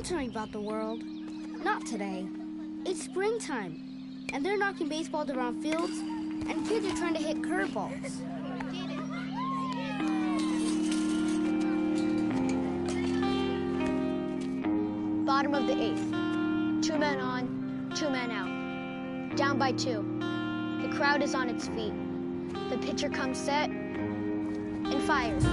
Don't tell me about the world. Not today. It's springtime, and they're knocking baseballs around fields, and kids are trying to hit curveballs. Bottom of the 8th. 2 men on, 2 men out. Down by 2. The crowd is on its feet. The pitcher comes set and fires.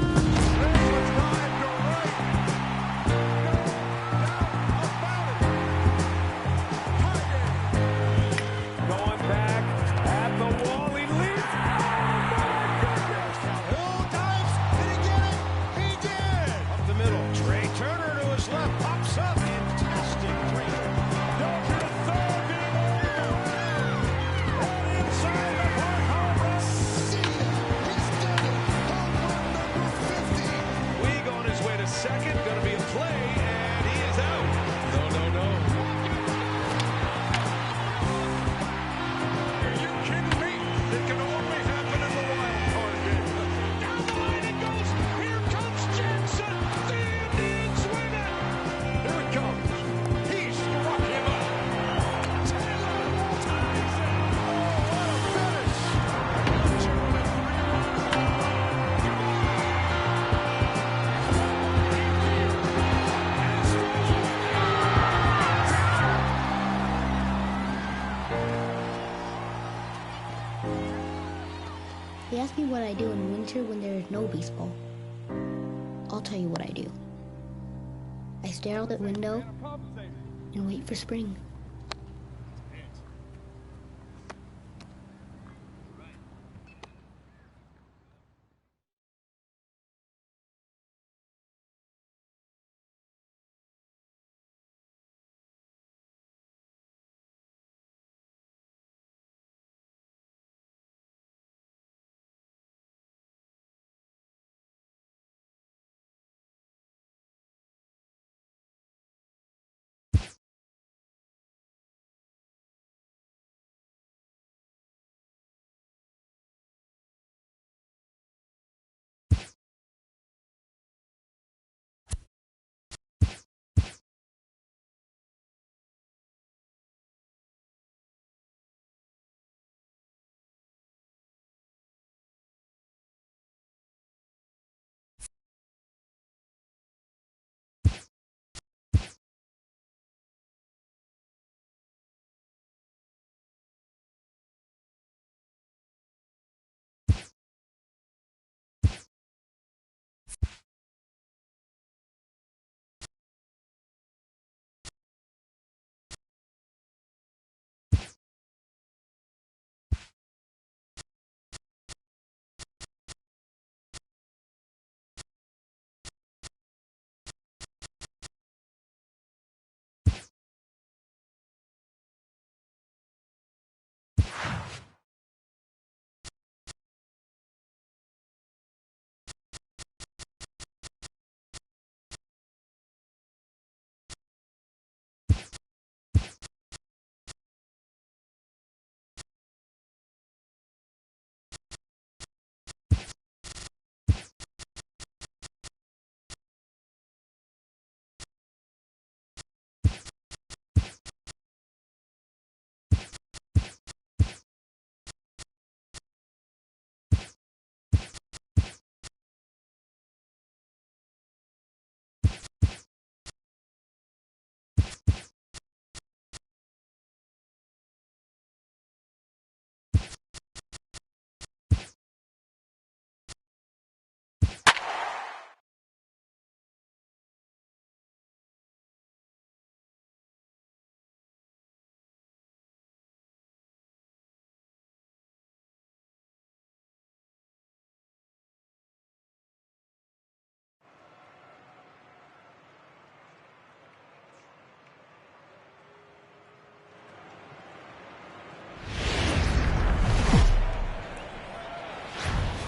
Going back at the wall, he leaps. Oh, my goodness! Hill dives. Did he get it? He did. Up the middle. Trey Turner to his left. Pops up. Fantastic. Trey goes to the third. Inside the park. Home run. See ya. He's done it. Home run number 50. Weig on his way to second. Going to be a play, and he is out. No. It can only happen in the wild card game. Down the line it goes. Here comes Jensen. The Indians win it. Here it comes. He struck him up. Taylor ties it. Oh, what a finish. 2 and 3 run. They ask me what I do in winter when there is no baseball. I'll tell you what I do. I stare out the window and wait for spring.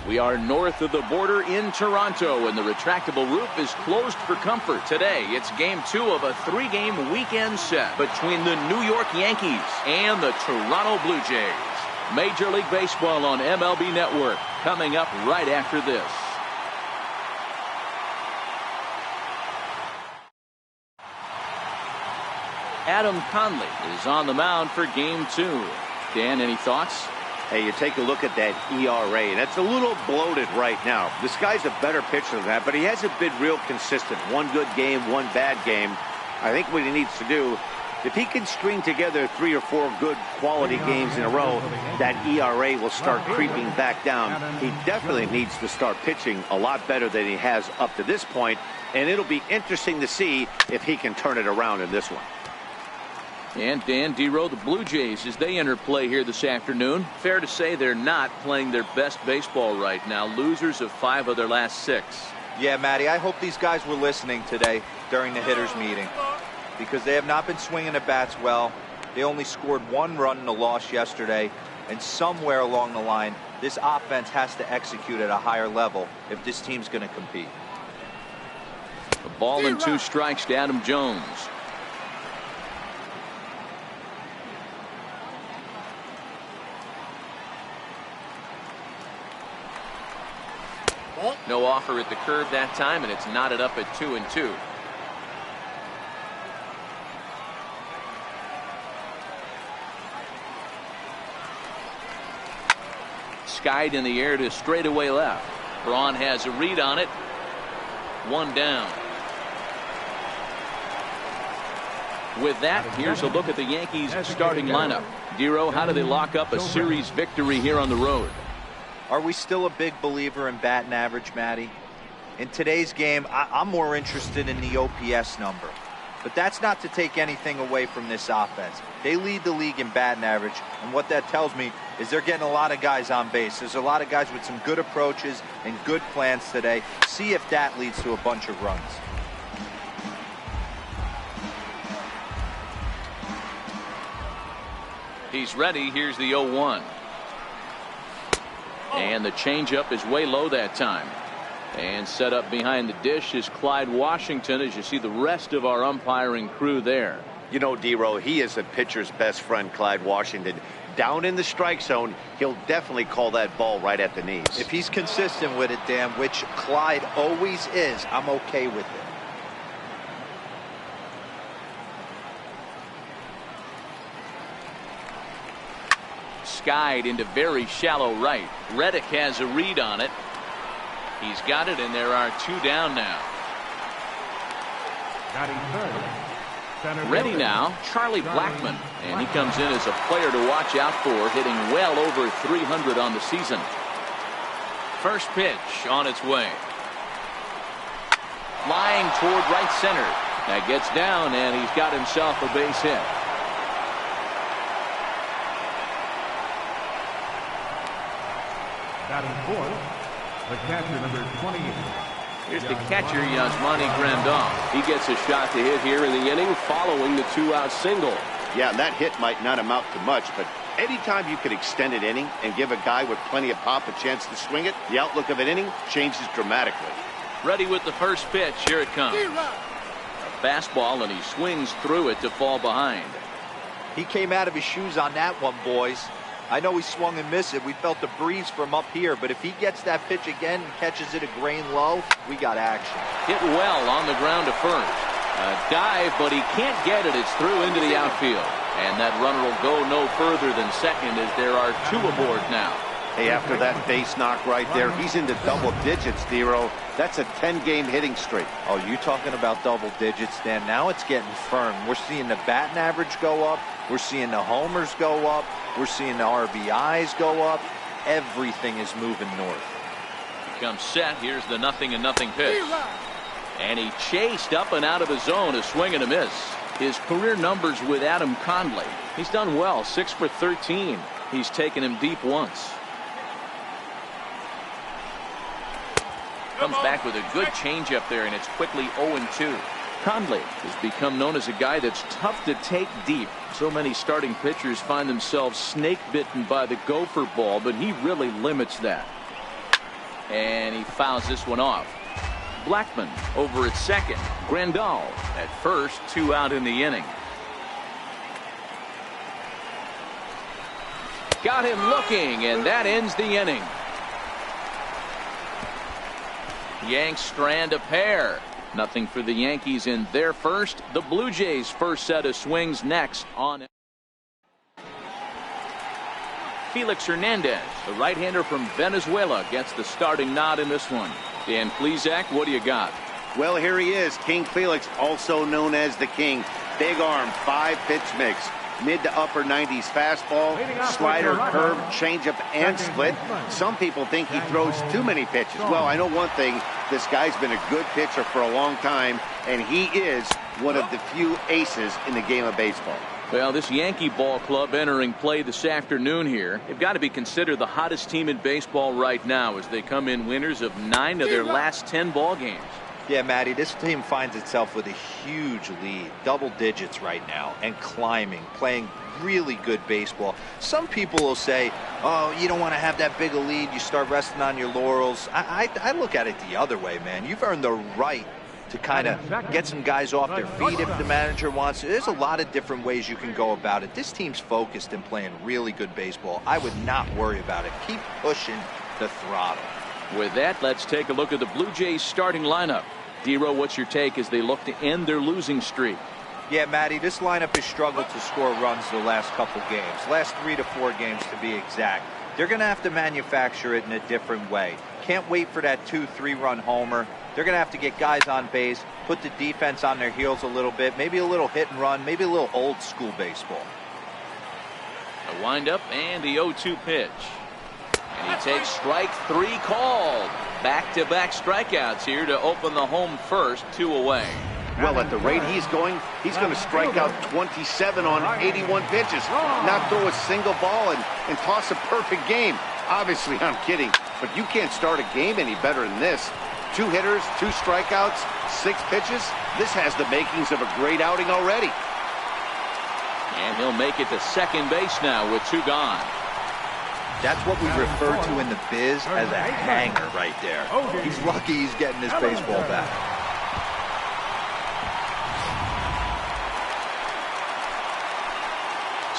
We are north of the border in Toronto, and the retractable roof is closed for comfort. Today, it's Game 2 of a 3-game weekend set between the New York Yankees and the Toronto Blue Jays. Major League Baseball on MLB Network, coming up right after this. Adam Conley is on the mound for game 2. Dan, any thoughts? Hey, you take a look at that ERA, and it's a little bloated right now. This guy's a better pitcher than that, but he hasn't been real consistent. One good game, one bad game. I think what he needs to do, if he can string together 3 or 4 good quality games in a row, that ERA will start creeping back down. He definitely needs to start pitching a lot better than he has up to this point, and it'll be interesting to see if he can turn it around in this one. And Dan, D-Row, the Blue Jays, as they enter play here this afternoon, fair to say they're not playing their best baseball right now. Losers of 5 of their last 6. Yeah, Matty, I hope these guys were listening today during the hitters meeting, because they have not been swinging the bats well. They only scored 1 run in the loss yesterday, and somewhere along the line, this offense has to execute at a higher level if this team's going to compete. A ball and 2 strikes to Adam Jones. No offer at the curve that time, and it's knotted up at 2-2. Skied in the air to straightaway left. Braun has a read on it. 1 down. With that, here's a look at the Yankees starting lineup. D-Row, how do they lock up a series victory here on the road? Are we still a big believer in batting average, Matty? In today's game, I'm more interested in the OPS number. But that's not to take anything away from this offense. They lead the league in batting average, and what that tells me is they're getting a lot of guys on base. There's a lot of guys with some good approaches and good plans today. See if that leads to a bunch of runs. He's ready. Here's the 0-1. And the changeup is way low that time. And set up behind the dish is Clyde Washington, as you see the rest of our umpiring crew there. You know, D-Row, he is a pitcher's best friend, Clyde Washington. Down in the strike zone, he'll definitely call that ball right at the knees. If he's consistent with it, Dan, which Clyde always is, I'm okay with it. Skied into very shallow right. Reddick has a read on it. He's got it, and there are 2 down now. Ready now, Charlie Blackmon, and he comes in as a player to watch out for, hitting well over 300 on the season. First pitch on its way. Flying toward right center. That gets down, and he's got himself a base hit. Batting fourth, the catcher, number 28. Here's the catcher, Yasmani Grandal. He gets a shot to hit here in the inning following the 2-out single. Yeah, and that hit might not amount to much, but anytime you can extend an inning and give a guy with plenty of pop a chance to swing it, the outlook of an inning changes dramatically. Ready with the first pitch. Here it comes. A fastball, and he swings through it to fall behind. He came out of his shoes on that one, boys. I know he swung and missed it. We felt the breeze from up here, but if he gets that pitch again and catches it a grain low, we got action. Hit well on the ground to first. A dive, but he can't get it. It's through into the outfield. And that runner will go no further than second, as there are 2 aboard now. Hey, after that base knock right there, he's into double digits, D-Row. That's a 10-game hitting streak. Oh, you talking about double digits, Dan? Now it's getting firm. We're seeing the batting average go up. We're seeing the homers go up. We're seeing the RBIs go up. Everything is moving north. He comes set. Here's the 0-0 pitch. And he chased up and out of his zone, a swing and a miss. His career numbers with Adam Conley. He's done well, 6 for 13. He's taken him deep once. Comes back with a good changeup there, and it's quickly 0-2. Conley has become known as a guy that's tough to take deep. So many starting pitchers find themselves snake bitten by the gopher ball, but he really limits that. And he fouls this one off. Blackmon over at second. Grandal at first. 2 out in the inning. Got him looking, and that ends the inning. Yanks strand a pair. Nothing for the Yankees in their first. The Blue Jays' first set of swings next on Felix Hernandez, the right-hander from Venezuela, gets the starting nod in this one. Dan Plesac, what do you got? Well, here he is, King Felix, also known as the King. Big arm, 5-pitch mix. Mid to upper 90s fastball, slider, curve, changeup, and split. Some people think he throws too many pitches. Well, I know one thing. This guy's been a good pitcher for a long time, and he is one of the few aces in the game of baseball. Well, this Yankee ball club entering play this afternoon here, they've got to be considered the hottest team in baseball right now as they come in winners of 9 of their last 10 ball games. Yeah, Matty, this team finds itself with a huge lead, double digits right now, and climbing, playing really good baseball. Some people will say, oh, you don't want to have that big a lead, you start resting on your laurels. I look at it the other way, man. You've earned the right to kind of get some guys off their feet if the manager wants to. There's a lot of different ways you can go about it. This team's focused and playing really good baseball. I would not worry about it. Keep pushing the throttle. With that, let's take a look at the Blue Jays starting lineup. D-Row, what's your take as they look to end their losing streak? Yeah, Matty, this lineup has struggled to score runs the last couple games. Last 3 to 4 games to be exact. They're going to have to manufacture it in a different way. Can't wait for that 2-3 run homer. They're going to have to get guys on base, put the defense on their heels a little bit, maybe a little hit and run, maybe a little old school baseball. A windup and the 0-2 pitch. And he takes strike 3 called. Back-to-back strikeouts here to open the home first, 2 away. Well, at the rate he's going to strike out 27 on 81 pitches, not throw a single ball and toss a perfect game. Obviously, I'm kidding, but you can't start a game any better than this. 2 hitters, 2 strikeouts, 6 pitches. This has the makings of a great outing already. And he'll make it to second base now with 2 gone. That's what we refer to in the biz as a hanger right there. He's lucky he's getting his baseball back.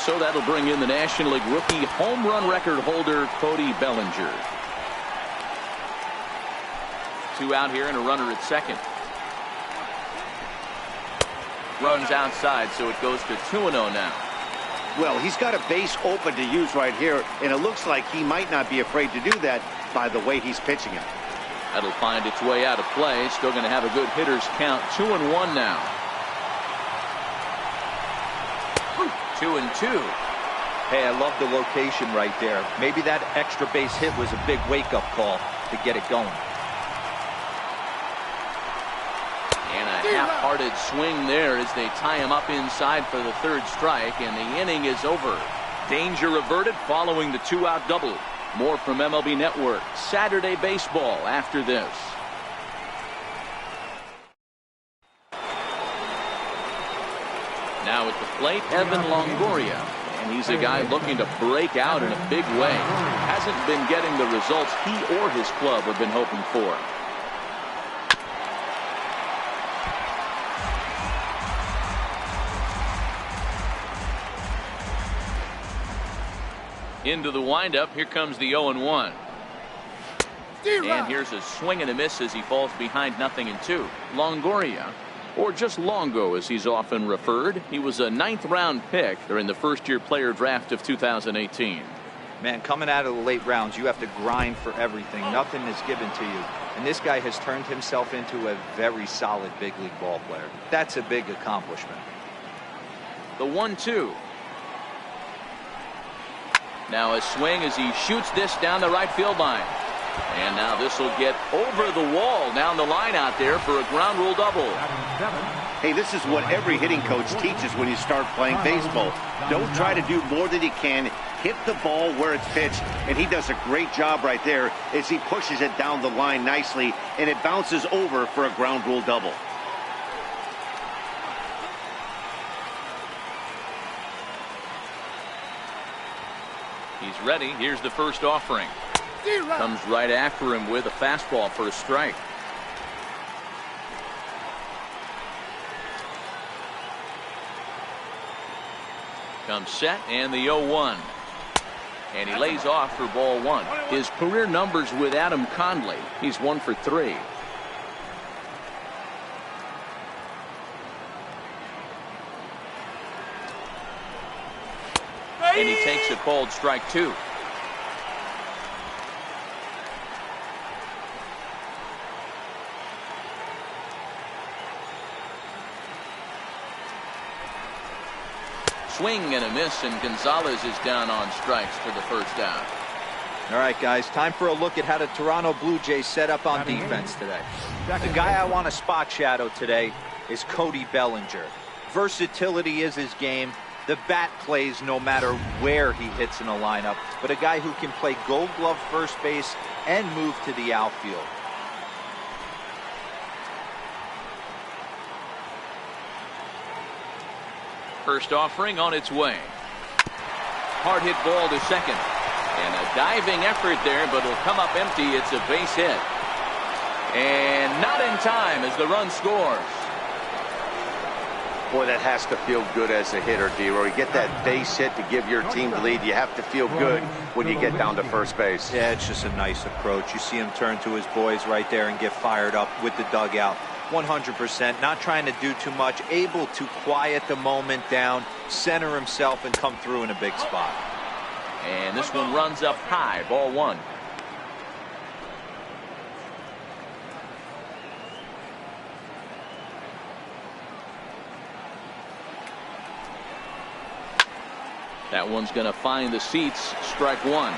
So that'll bring in the National League rookie home run record holder Cody Bellinger. 2 out here and a runner at second. Runs outside, so it goes to 2-0 now. Well, he's got a base open to use right here, and it looks like he might not be afraid to do that by the way he's pitching it. That'll find its way out of play. Still going to have a good hitter's count. 2-1 now. 2-2. Hey, I love the location right there. Maybe that extra base hit was a big wake-up call to get it going. And a half-hearted swing there as they tie him up inside for the 3rd strike, and the inning is over. Danger averted following the 2-out double. More from MLB Network Saturday Baseball after this. Now at the plate, Evan Longoria, and he's a guy looking to break out in a big way. Hasn't been getting the results he or his club have been hoping for. Into the windup. Here comes the 0-1. And here's a swing and a miss as he falls behind 0-2. Longoria, or just Longo as he's often referred, he was a 9th round pick during the first-year player draft of 2018. Man, coming out of the late rounds, you have to grind for everything. Nothing is given to you. And this guy has turned himself into a very solid big league ball player. That's a big accomplishment. The 1-2. Now a swing as he shoots this down the right field line. And now this will get over the wall down the line out there for a ground rule double. Hey, this is what every hitting coach teaches when you start playing baseball. Don't try to do more than you can. Hit the ball where it's pitched, and he does a great job right there as he pushes it down the line nicely, and it bounces over for a ground rule double. He's ready. Here's the first offering. Comes right after him with a fastball for a strike. Comes set and the 0-1. And he lays off for ball 1. His career numbers with Adam Conley, he's 1 for 3. And he takes a called strike 2. Swing and a miss, and Gonzalez is down on strikes for the first down. All right, guys, time for a look at how the Toronto Blue Jays set up on defense today. The guy I want to spot shadow today is Cody Bellinger. Versatility is his game. The bat plays no matter where he hits in a lineup, but a guy who can play Gold Glove first base and move to the outfield. First offering on its way. Hard hit ball to second. And a diving effort there, but it'll come up empty. It's a base hit. And not in time as the run scores. Boy, that has to feel good as a hitter, D-Roy. You get that base hit to give your team the lead. You have to feel good when you get down to first base. Yeah, it's just a nice approach. You see him turn to his boys right there and get fired up with the dugout. 100%, not trying to do too much, able to quiet the moment down, center himself, and come through in a big spot. And this one runs up high, ball 1. That one's going to find the seats, strike 1.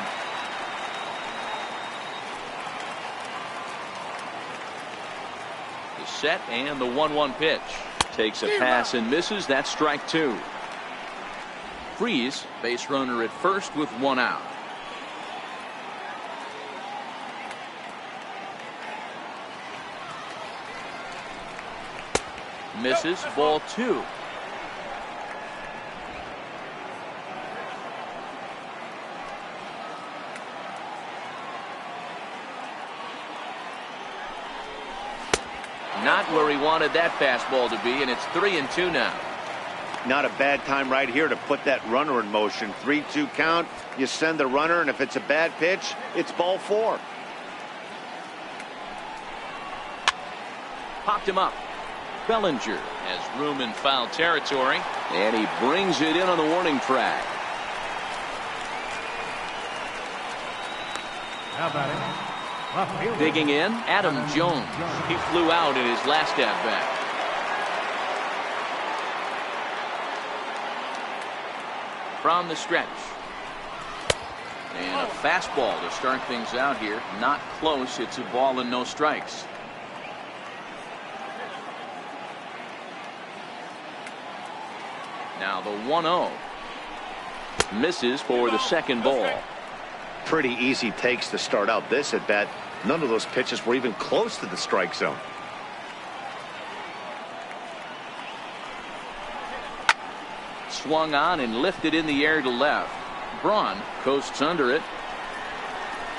The set and the 1-1 pitch. Takes a pass and misses. That's strike 2. Freeze, base runner at first with 1 out. Misses, ball 2. Not where he wanted that fastball to be, and it's 3-2 now. Not a bad time right here to put that runner in motion. 3-2 count. You send the runner, and if it's a bad pitch, it's ball 4. Popped him up. Bellinger has room in foul territory, and he brings it in on the warning track. How about it? Digging in, Adam Jones. He flew out in his last at-bat. From the stretch. And a fastball to start things out here. Not close. It's a ball and no strikes. Now the 1-0. Misses for the second ball. Pretty easy takes to start out this at bat. None of those pitches were even close to the strike zone. Swung on and lifted in the air to left. Braun coasts under it.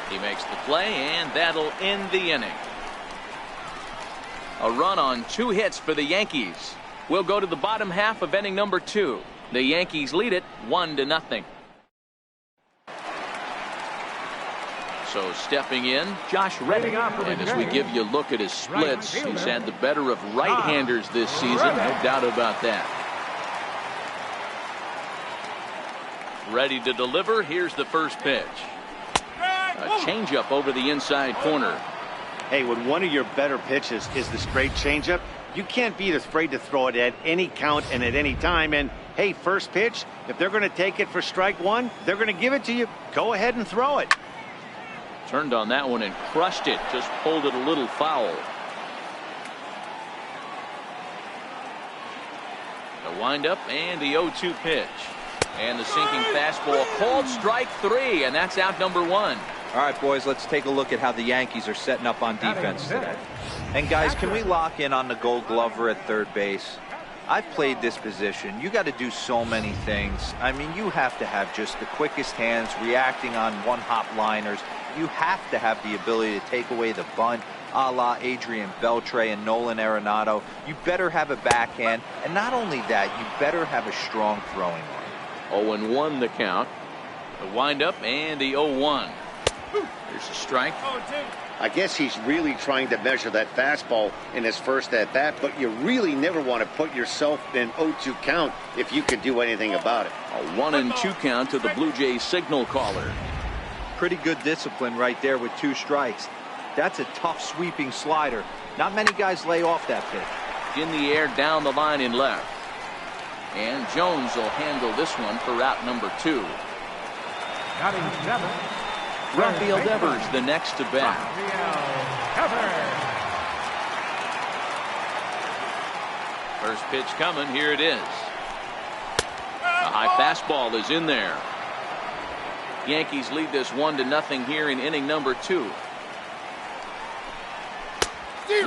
He makes the play, and that'll end the inning. A run on 2 hits for the Yankees. We'll go to the bottom half of inning number 2. The Yankees lead it 1-0. So stepping in, Josh Reddick. And as we give you a look at his splits, he's had the better of right-handers this season. No doubt about that. Ready to deliver. Here's the first pitch. A changeup over the inside corner. Hey, when one of your better pitches is the straight changeup, you can't be afraid to throw it at any count and at any time. And hey, first pitch, if they're going to take it for strike 1, they're going to give it to you. Go ahead and throw it. Turned on that one and crushed it. Just pulled it a little foul. The windup and the 0-2 pitch. And the sinking fastball called strike 3, and that's out number 1. All right, boys, let's take a look at how the Yankees are setting up on defense today. And guys, can we lock in on the Gold Glover at third base? I've played this position. You got to do so many things. I mean, you have to have just the quickest hands, reacting on one-hop liners. You have to have the ability to take away the bunt, a la Adrian Beltre and Nolan Arenado. You better have a backhand, and not only that, you better have a strong throwing arm. 0-1 the count. The windup and the 0-1. There's a strike. I guess he's really trying to measure that fastball in his first at-bat, but you really never want to put yourself in an 0-2 count if you can do anything about it. A 1-2 count to the Blue Jays signal caller. Pretty good discipline right there with 2 strikes. That's a tough sweeping slider. Not many guys lay off that pitch. In the air, down the line in left. And Jones will handle this one for route number 2. Batting 7. Rafael Devers, the next to bat. First pitch coming. Here it is. A high fastball is in there. Yankees lead this 1-0 here in inning number 2.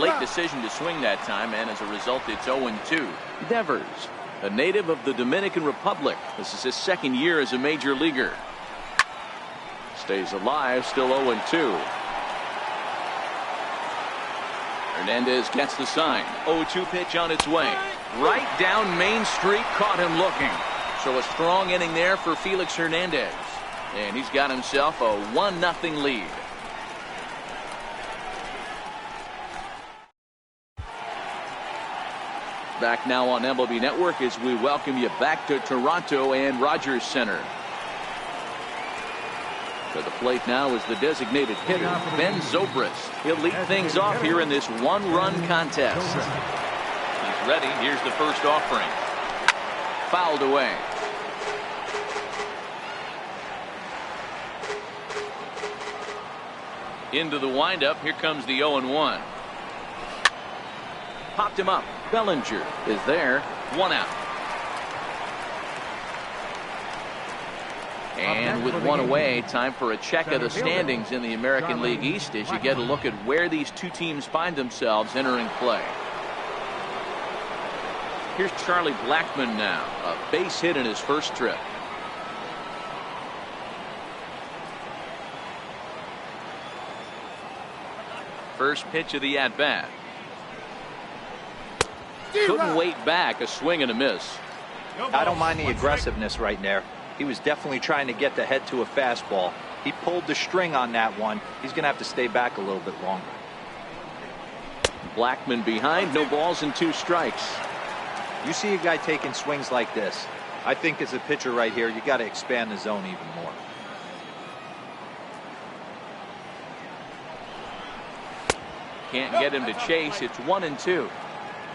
Late decision to swing that time, and as a result, it's 0-2. Devers, a native of the Dominican Republic. This is his second year as a major leaguer. Stays alive, still 0-2. Hernandez gets the sign. 0-2 pitch on its way. Right down Main Street, caught him looking. So a strong inning there for Felix Hernandez. And he's got himself a 1-0 lead. Back now on MLB Network as we welcome you back to Toronto and Rogers Center. To the plate now is the designated hitter, Ben Zobrist. He'll lead things off here in this 1-run contest. He's ready. Here's the first offering. Fouled away. Into the windup. Here comes the 0-1. Popped him up. Bellinger is there. 1 out. And with 1 away, time for a check of the standings in the American League East as you get a look at where these 2 teams find themselves entering play. Here's Charlie Blackmon now. A base hit in his first trip. First pitch of the at-bat. Couldn't wait back. A swing and a miss. I don't mind the aggressiveness right there. He was definitely trying to get the head to a fastball. He pulled the string on that one. He's going to have to stay back a little bit longer. Blackmon behind. No balls and 2 strikes. You see a guy taking swings like this. I think as a pitcher right here, you got to expand the zone even more. Can't get him to chase. It's 1-2.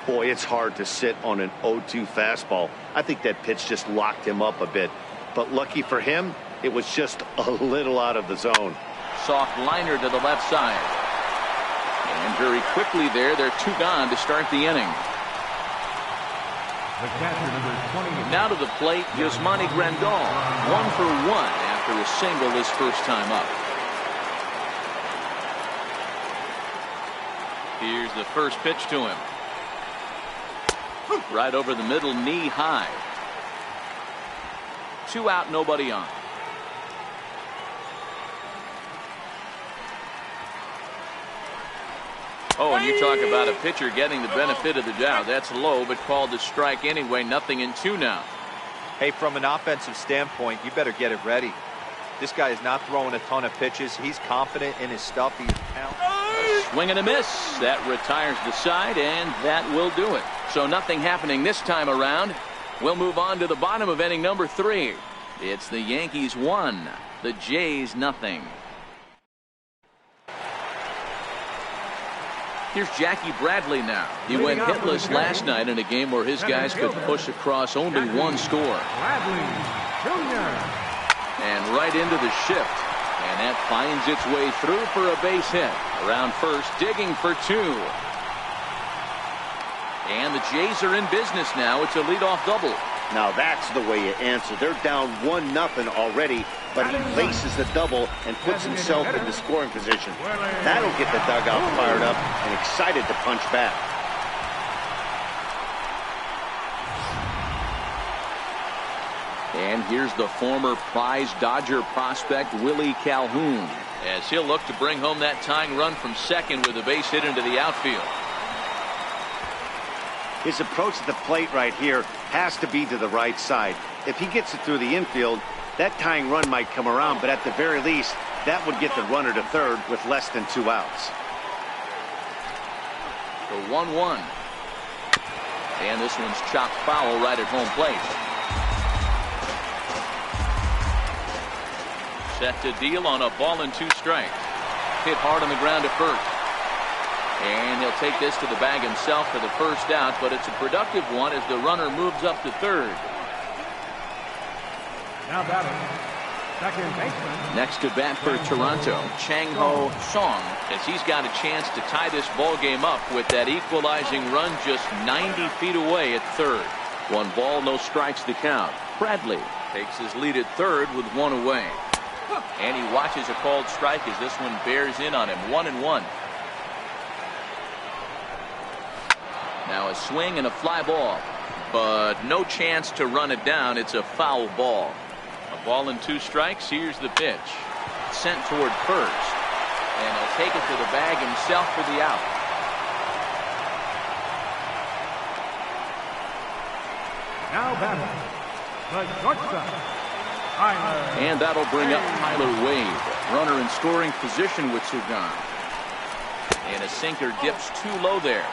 Boy, it's hard to sit on an 0-2 fastball. I think that pitch just locked him up a bit. But lucky for him, it was just a little out of the zone. Soft liner to the left side. And very quickly there, they're 2 gone to start the inning. The catcher, number 20. Now to the plate, Yasmani Grandal. 1 for 1 after a single his first time up. Here's the first pitch to him. Right over the middle, knee high. 2 out, nobody on. Oh, and you talk about a pitcher getting the benefit of the doubt. That's low, but called a strike anyway. 0-2 now. Hey, from an offensive standpoint, you better get it ready. This guy is not throwing a ton of pitches. He's confident in his stuff. He's swing and a miss. That retires the side, and that will do it. So nothing happening this time around. We'll move on to the bottom of inning number 3. It's the Yankees 1, the Jays 0. Here's Jackie Bradley now. He went hitless last night in a game where his guys could push across only 1 score. Bradley Jr. And right into the shift. And that finds its way through for a base hit. Around first, digging for 2. And the Jays are in business now. It's a leadoff double. Now that's the way you answer. They're down 1-0 already, but he faces the double and puts himself into scoring position. That'll get the dugout fired up and excited to punch back. And here's the former prize Dodger prospect Willie Calhoun, as he'll look to bring home that tying run from second with a base hit into the outfield. His approach at the plate right here has to be to the right side. If he gets it through the infield, that tying run might come around, but at the very least, That would get the runner to third with less than 2 outs. The 1-1. And this one's chopped foul right at home plate. Set to deal on a ball and 2 strikes. Hit hard on the ground at first. And he'll take this to the bag himself for the first out, but it's a productive one as the runner moves up to third. Now batting, second baseman. Next to bat for Toronto, Chang-Ho Song, as he's got a chance to tie this ball game up with that equalizing run just 90 feet away at third. 1 ball, no strikes to count. Bradley takes his lead at third with 1 away. And he watches a called strike as this one bears in on him. 1-1. Now a swing and a fly ball, but no chance to run it down. It's a foul ball. A ball and 2 strikes. Here's the pitch. Sent toward first. And he'll take it to the bag himself for the out. Now batting, the shortstop. Tyler. And that'll bring up Tyler Wade. Runner in scoring position with 2 gone. And a sinker dips too low there.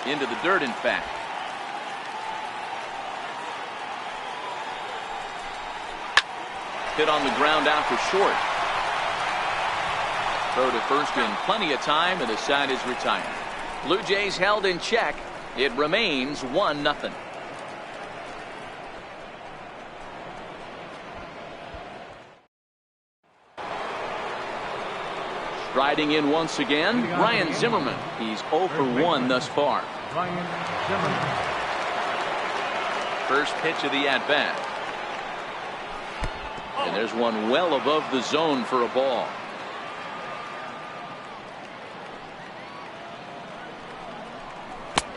Into the dirt, in fact. Hit on the ground out for short. Throw to first in plenty of time, and the side is retired. Blue Jays held in check. It remains 1-0. Riding in once again, Ryan Zimmerman. He's 0 for 1 thus far. Ryan Zimmerman. First pitch of the at-bat. And there's one well above the zone for a ball.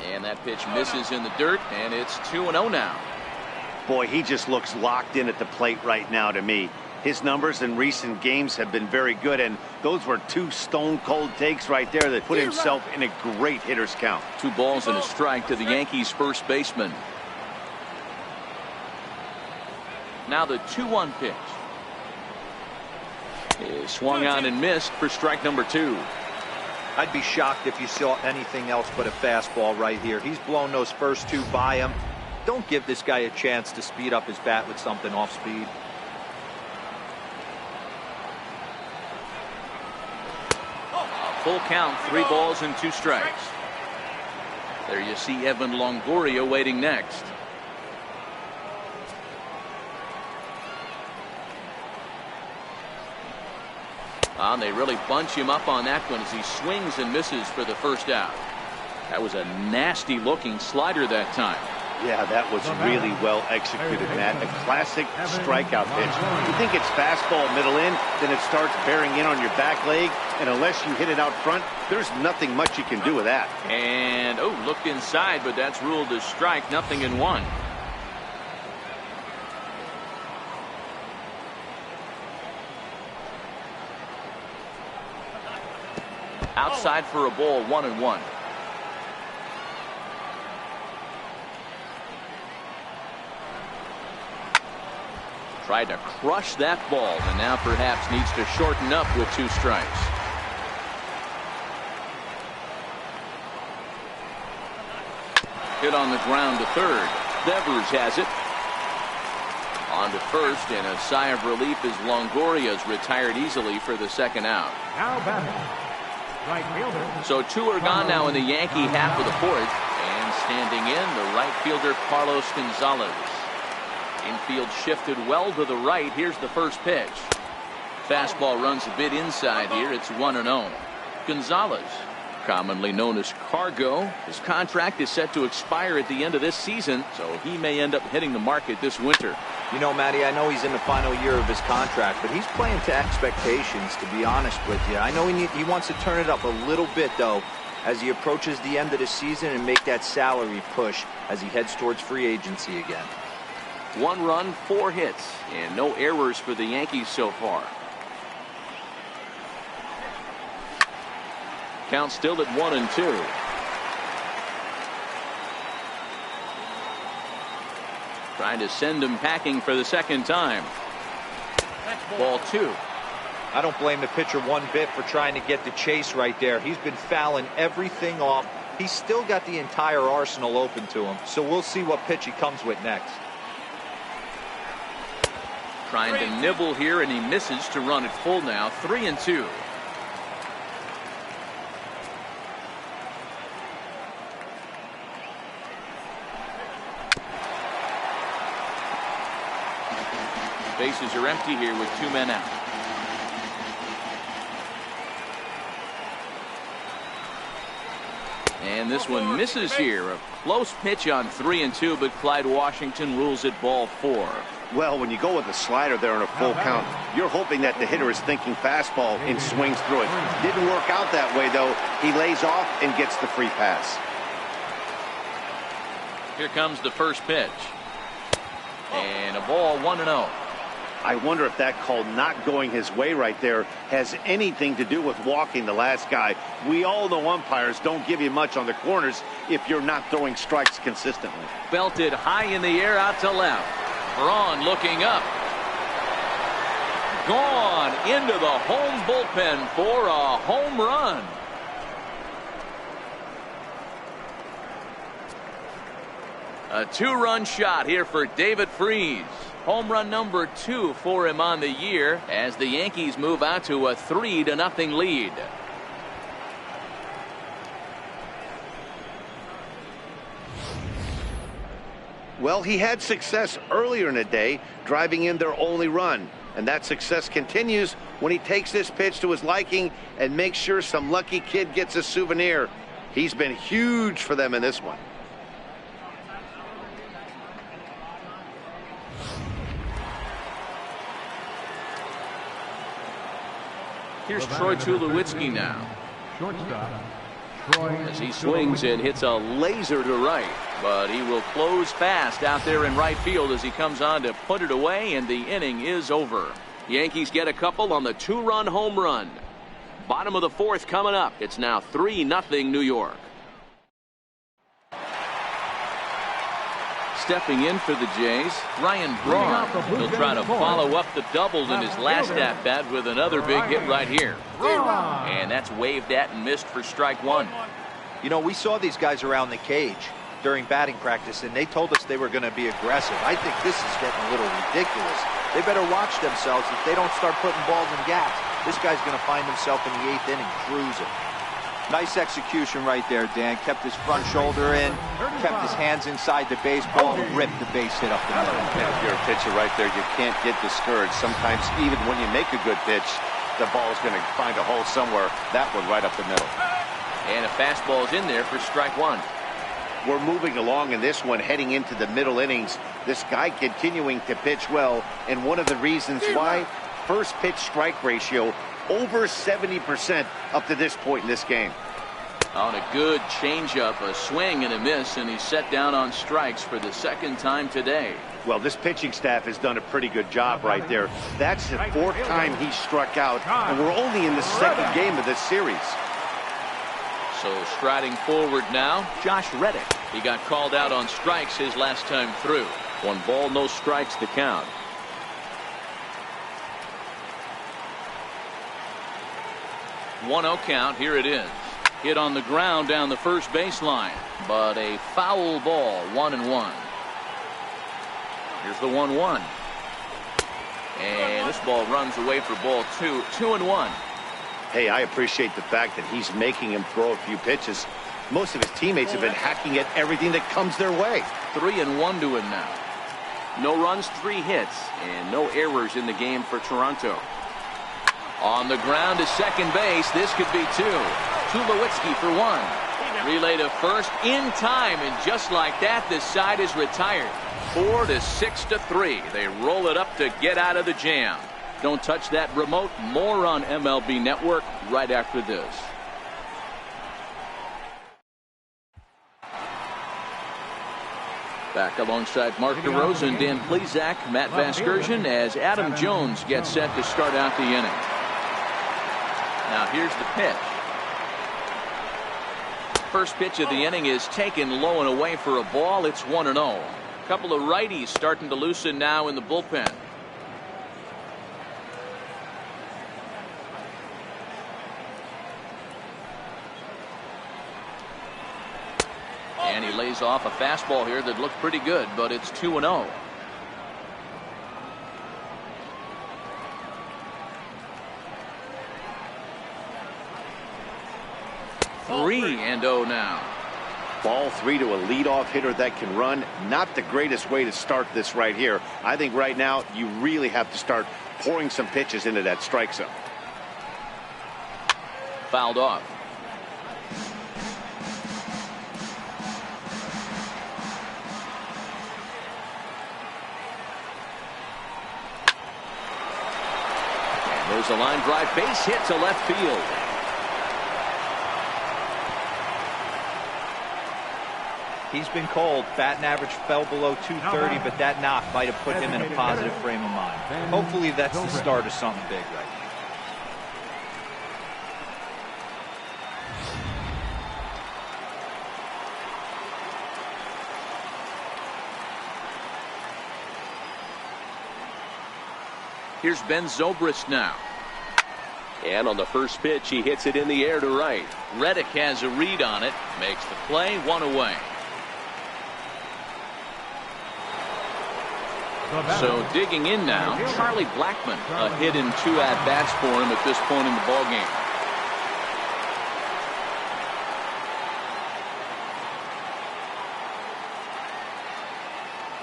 And that pitch misses in the dirt, and it's 2-0 now. Boy, he just looks locked in at the plate right now to me. His numbers in recent games have been very good, and those were 2 stone-cold takes right there that put himself in a great hitter's count. 2 balls and a strike to the Yankees' first baseman. Now the 2-1 pitch. Is swung on and missed for strike number 2. I'd be shocked if you saw anything else but a fastball right here. He's blown those first 2 by him. Don't give this guy a chance to speed up his bat with something off speed. Full count, 3 balls and 2 strikes. There you see Evan Longoria waiting next. And they really bunch him up on that one as he swings and misses for the first out. That was a nasty looking slider that time. Yeah, that was really well executed, Matt. A classic strikeout pitch. You think it's fastball middle in, then it starts bearing in on your back leg, and unless you hit it out front, there's nothing much you can do with that. And looked inside, but that's ruled as strike. Nothing in 1. Outside for a ball, 1-1. Tried to crush that ball, and now perhaps needs to shorten up with 2 strikes. Hit on the ground to third. Devers has it. On to first, and a sigh of relief as Longoria's retired easily for the second out. Now batting, right fielder. So 2 are gone now in the Yankee half of the 4th. And standing in, the right fielder Carlos Gonzalez. Infield shifted well to the right. Here's the first pitch. Fastball runs a bit inside here. It's 1-0. Gonzalez, commonly known as Cargo, his contract is set to expire at the end of this season, so he may end up hitting the market this winter. You know, Matty, I know he's in the final year of his contract, but he's playing to expectations, to be honest with you. I know he wants to turn it up a little bit, though, as he approaches the end of the season and make that salary push as he heads towards free agency again. 1 run, 4 hits, and no errors for the Yankees so far. Count still at 1-2. Trying to send him packing for the second time. Ball 2. I don't blame the pitcher one bit for trying to get the chase right there. He's been fouling everything off. He's still got the entire arsenal open to him, so we'll see what pitch he comes with next. Trying to nibble here, and he misses to run it full now. 3-2. Bases are empty here with 2 men out. And this one misses here. A close pitch on 3-2, but Clyde Washington rules it ball 4. Well, when you go with a slider there in a full count, you're hoping that the hitter is thinking fastball and swings through it. Didn't work out that way, though. He lays off and gets the free pass. Here comes the first pitch. And a ball, 1-0. I wonder if that call not going his way right there has anything to do with walking the last guy. We all know umpires don't give you much on the corners if you're not throwing strikes consistently. Belted high in the air out to left. Braun looking up. Gone into the home bullpen for a home run. A 2-run shot here for David Freese. Home run number 2 for him on the year as the Yankees move out to a 3-0 lead. Well, he had success earlier in the day, driving in their only run. And that success continues when he takes this pitch to his liking and makes sure some lucky kid gets a souvenir. He's been huge for them in this one. Here's Troy Tulowitzki now. Shortstop, Troy. As he swings and hits a laser to right. But he will close fast out there in right field as he comes on to put it away, and the inning is over. Yankees get a couple on the 2-run home run. Bottom of the 4th coming up. It's now 3-0 New York. Stepping in for the Jays, Ryan Braun. He'll try to follow up the double in his last at-bat with another big hit right here. And that's waved at and missed for strike 1. You know, we saw these guys around the cage during batting practice, and they told us they were going to be aggressive. I think this is getting a little ridiculous. They better watch themselves if they don't start putting balls in gaps. This guy's going to find himself in the 8th inning cruising. Nice execution right there, Dan. Kept his front shoulder in, kept his hands inside the baseball, and ripped the base hit up the middle. And if you're a pitcher right there, you can't get discouraged. Sometimes even when you make a good pitch, the ball is going to find a hole somewhere. That one right up the middle. And a fastball is in there for strike 1. We're moving along in this one, heading into the middle innings. This guy continuing to pitch well, and one of the reasons why, first pitch strike ratio over 70% up to this point in this game. On a good changeup, a swing and a miss, and he's set down on strikes for the 2nd time today. Well, this pitching staff has done a pretty good job right there. That's the 4th time he struck out, and we're only in the 2nd game of this series. So striding forward now, Josh Reddick. He got called out on strikes his last time through. 1 ball, no strikes to count. 1-0 count. Here it is. Hit on the ground down the first baseline, but a foul ball. 1-1. Here's the 1-1. And this ball runs away for ball 2. 2-1. Hey, I appreciate the fact that he's making him throw a few pitches. Most of his teammates have been hacking at everything that comes their way. 3-1 to him now. No runs, 3 hits, and no errors in the game for Toronto. On the ground to second base. This could be 2. Tulowitzki for 1. Relay to first in time, and just like that, the side is retired. 4-6-3. They roll it up to get out of the jam. Don't touch that remote. More on MLB Network right after this. Back alongside Mark DeRosa, Dan Plesac, Matt Vasgersian, as Adam Jones gets set to start out the inning. Now here's the pitch. First pitch of the inning is taken low and away for a ball. It's 1-0. A couple of righties starting to loosen now in the bullpen. And he lays off a fastball here that looked pretty good, but it's 2-0. 3-0 now. Ball 3 to a leadoff hitter that can run. Not the greatest way to start this right here. I think right now you really have to start pouring some pitches into that strike zone. Fouled off. And there's a line drive base hit to left field. He's been cold. Batting average fell below 230, but that knock might have put him in a positive frame of mind. Hopefully that's the start of something big right now. Here's Ben Zobrist now. And on the first pitch, he hits it in the air to right. Reddick has a read on it. Makes the play, 1 away. So digging in now, Charlie Blackmon. A hit and 2 at-bats for him at this point in the ballgame.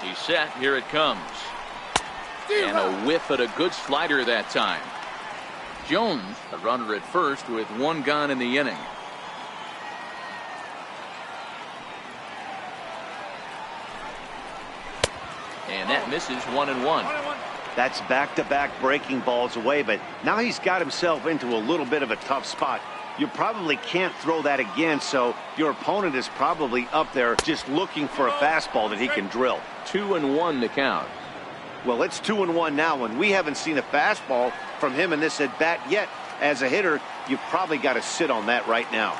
He's set. Here it comes. And a whiff at a good slider that time. Jones, a runner at first with 1 gone in the inning. And that misses 1-1. That's back-to-back breaking balls away, but now he's got himself into a little bit of a tough spot. You probably can't throw that again, so your opponent is probably up there just looking for a fastball that he can drill. 2-1 to count. Well, it's 2-1 now, and we haven't seen a fastball from him in this at-bat yet. As a hitter, you've probably got to sit on that right now.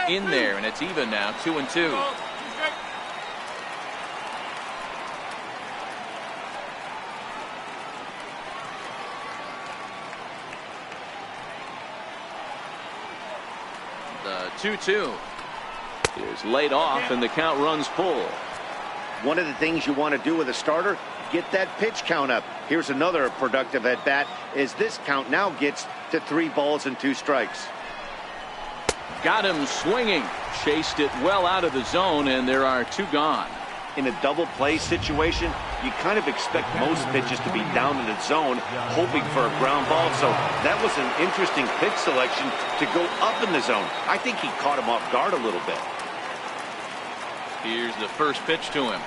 In there, and it's even now, 2-2. The 2-2 is laid off, and the count runs full. One of the things you want to do with a starter, get that pitch count up. Here's another productive at bat as this count now gets to 3 balls and 2 strikes. Got him swinging. Chased it well out of the zone, and there are 2 gone. In a double play situation, you kind of expect most pitches to be down in the zone, hoping for a ground ball. So that was an interesting pitch selection to go up in the zone. I think he caught him off guard a little bit. Here's the first pitch to him.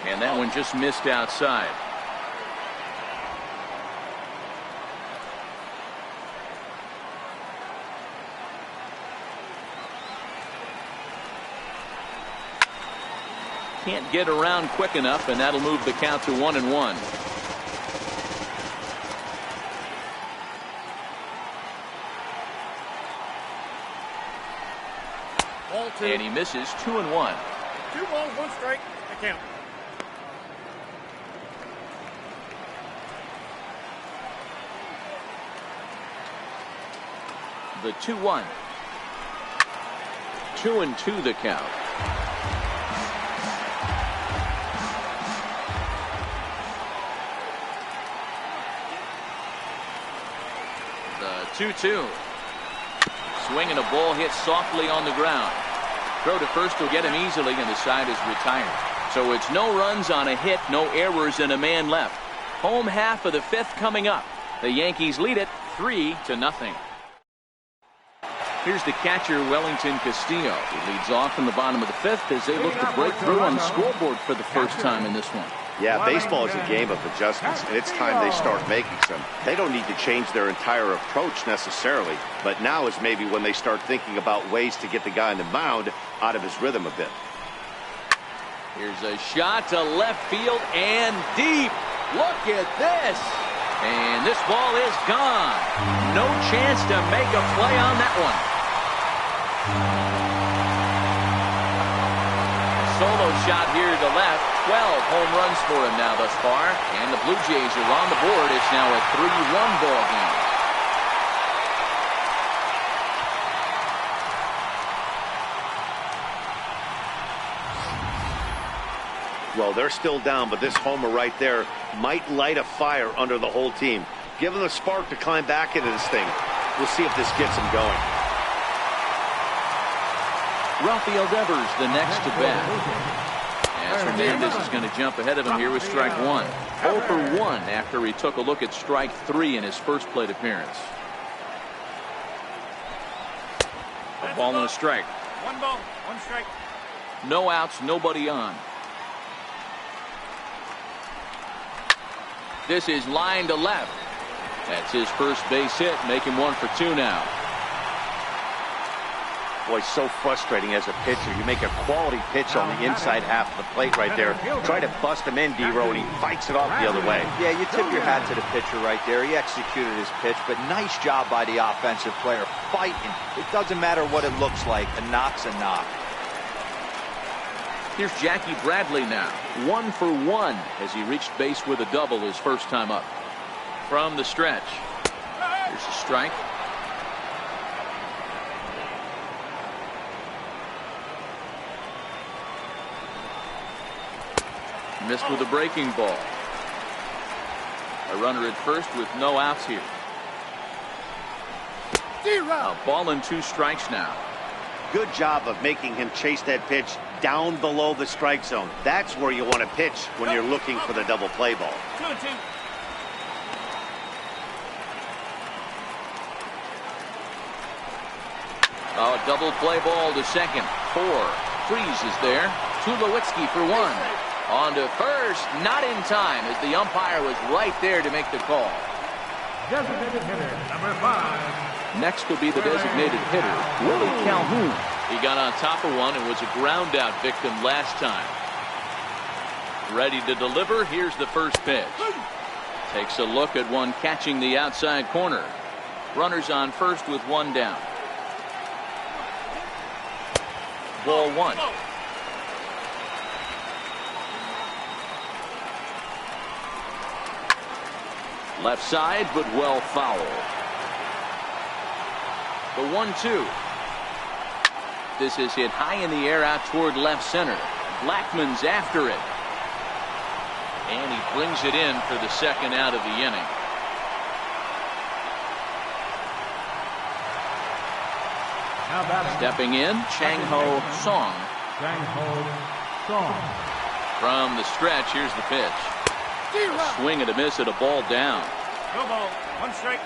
And that one just missed outside. Can't get around quick enough, and that'll move the count to 1-1. And he misses 2-1. 2 balls, 1 strike. I count. The 2-1. 2-2 the count. The 2-2. Swinging a ball hit softly on the ground. Throw to first will get him easily, and the side is retired. So it's no runs on a hit, no errors, and a man left. Home half of the 5th coming up. The Yankees lead it 3-0. Here's the catcher, Wellington Castillo. He leads off in the bottom of the 5th as they look to break through on the scoreboard for the first time in this one. Yeah, baseball is a game of adjustments, and it's time they start making some. They don't need to change their entire approach necessarily, but now is maybe when they start thinking about ways to get the guy on the mound out of his rhythm a bit. Here's a shot to left field and deep. Look at this. And this ball is gone. No chance to make a play on that one. Solo shot here to left. 12 home runs for him now thus far. And the Blue Jays are on the board. It's now a 3-1 ball game. Oh, they're still down, but this homer right there might light a fire under the whole team. Give them the spark to climb back into this thing. We'll see if this gets them going. Rafael Devers, the next to bat. As Hernandez is going to jump ahead of him here with strike one. 0 for 1 after he took a look at strike 3 in his first plate appearance. A ball and a strike. 1 ball, 1 strike. No outs, nobody on. This is line to left. That's his first base hit, making 1 for 2 now. Boy, so frustrating as a pitcher. You make a quality pitch on the inside half of the plate right there. Try to bust him in, D-Row, and he fights it off the other way. Yeah, you tip your hat to the pitcher right there. He executed his pitch, but nice job by the offensive player fighting. It doesn't matter what it looks like. A knock's a knock. Here's Jackie Bradley now. 1 for 1 as he reached base with a double his first time up. From the stretch. Here's a strike. Missed with a breaking ball. A runner at first with no outs here. A ball and 2 strikes now. Good job of making him chase that pitch down below the strike zone. That's where you want to pitch when you're looking for the double play ball. 2-2. Oh, double play ball to second. 4. Freezes there. Tulowitzki for 1. On to first, not in time as the umpire was right there to make the call. Designated hitter, number 5. Next will be the designated hitter, Willie Calhoun. He got on top of one and was a ground out victim last time. Ready to deliver. Here's the first pitch. Takes a look at one catching the outside corner. Runners on first with 1 down. Ball 1. Left side, but well foul. The 1-2. This is hit high in the air out toward left center. Blackman's after it. And he brings it in for the second out of the inning. Stepping in, Chang-Ho Song. From the stretch, here's the pitch. A swing and a miss at a ball down. No ball, 1 strike.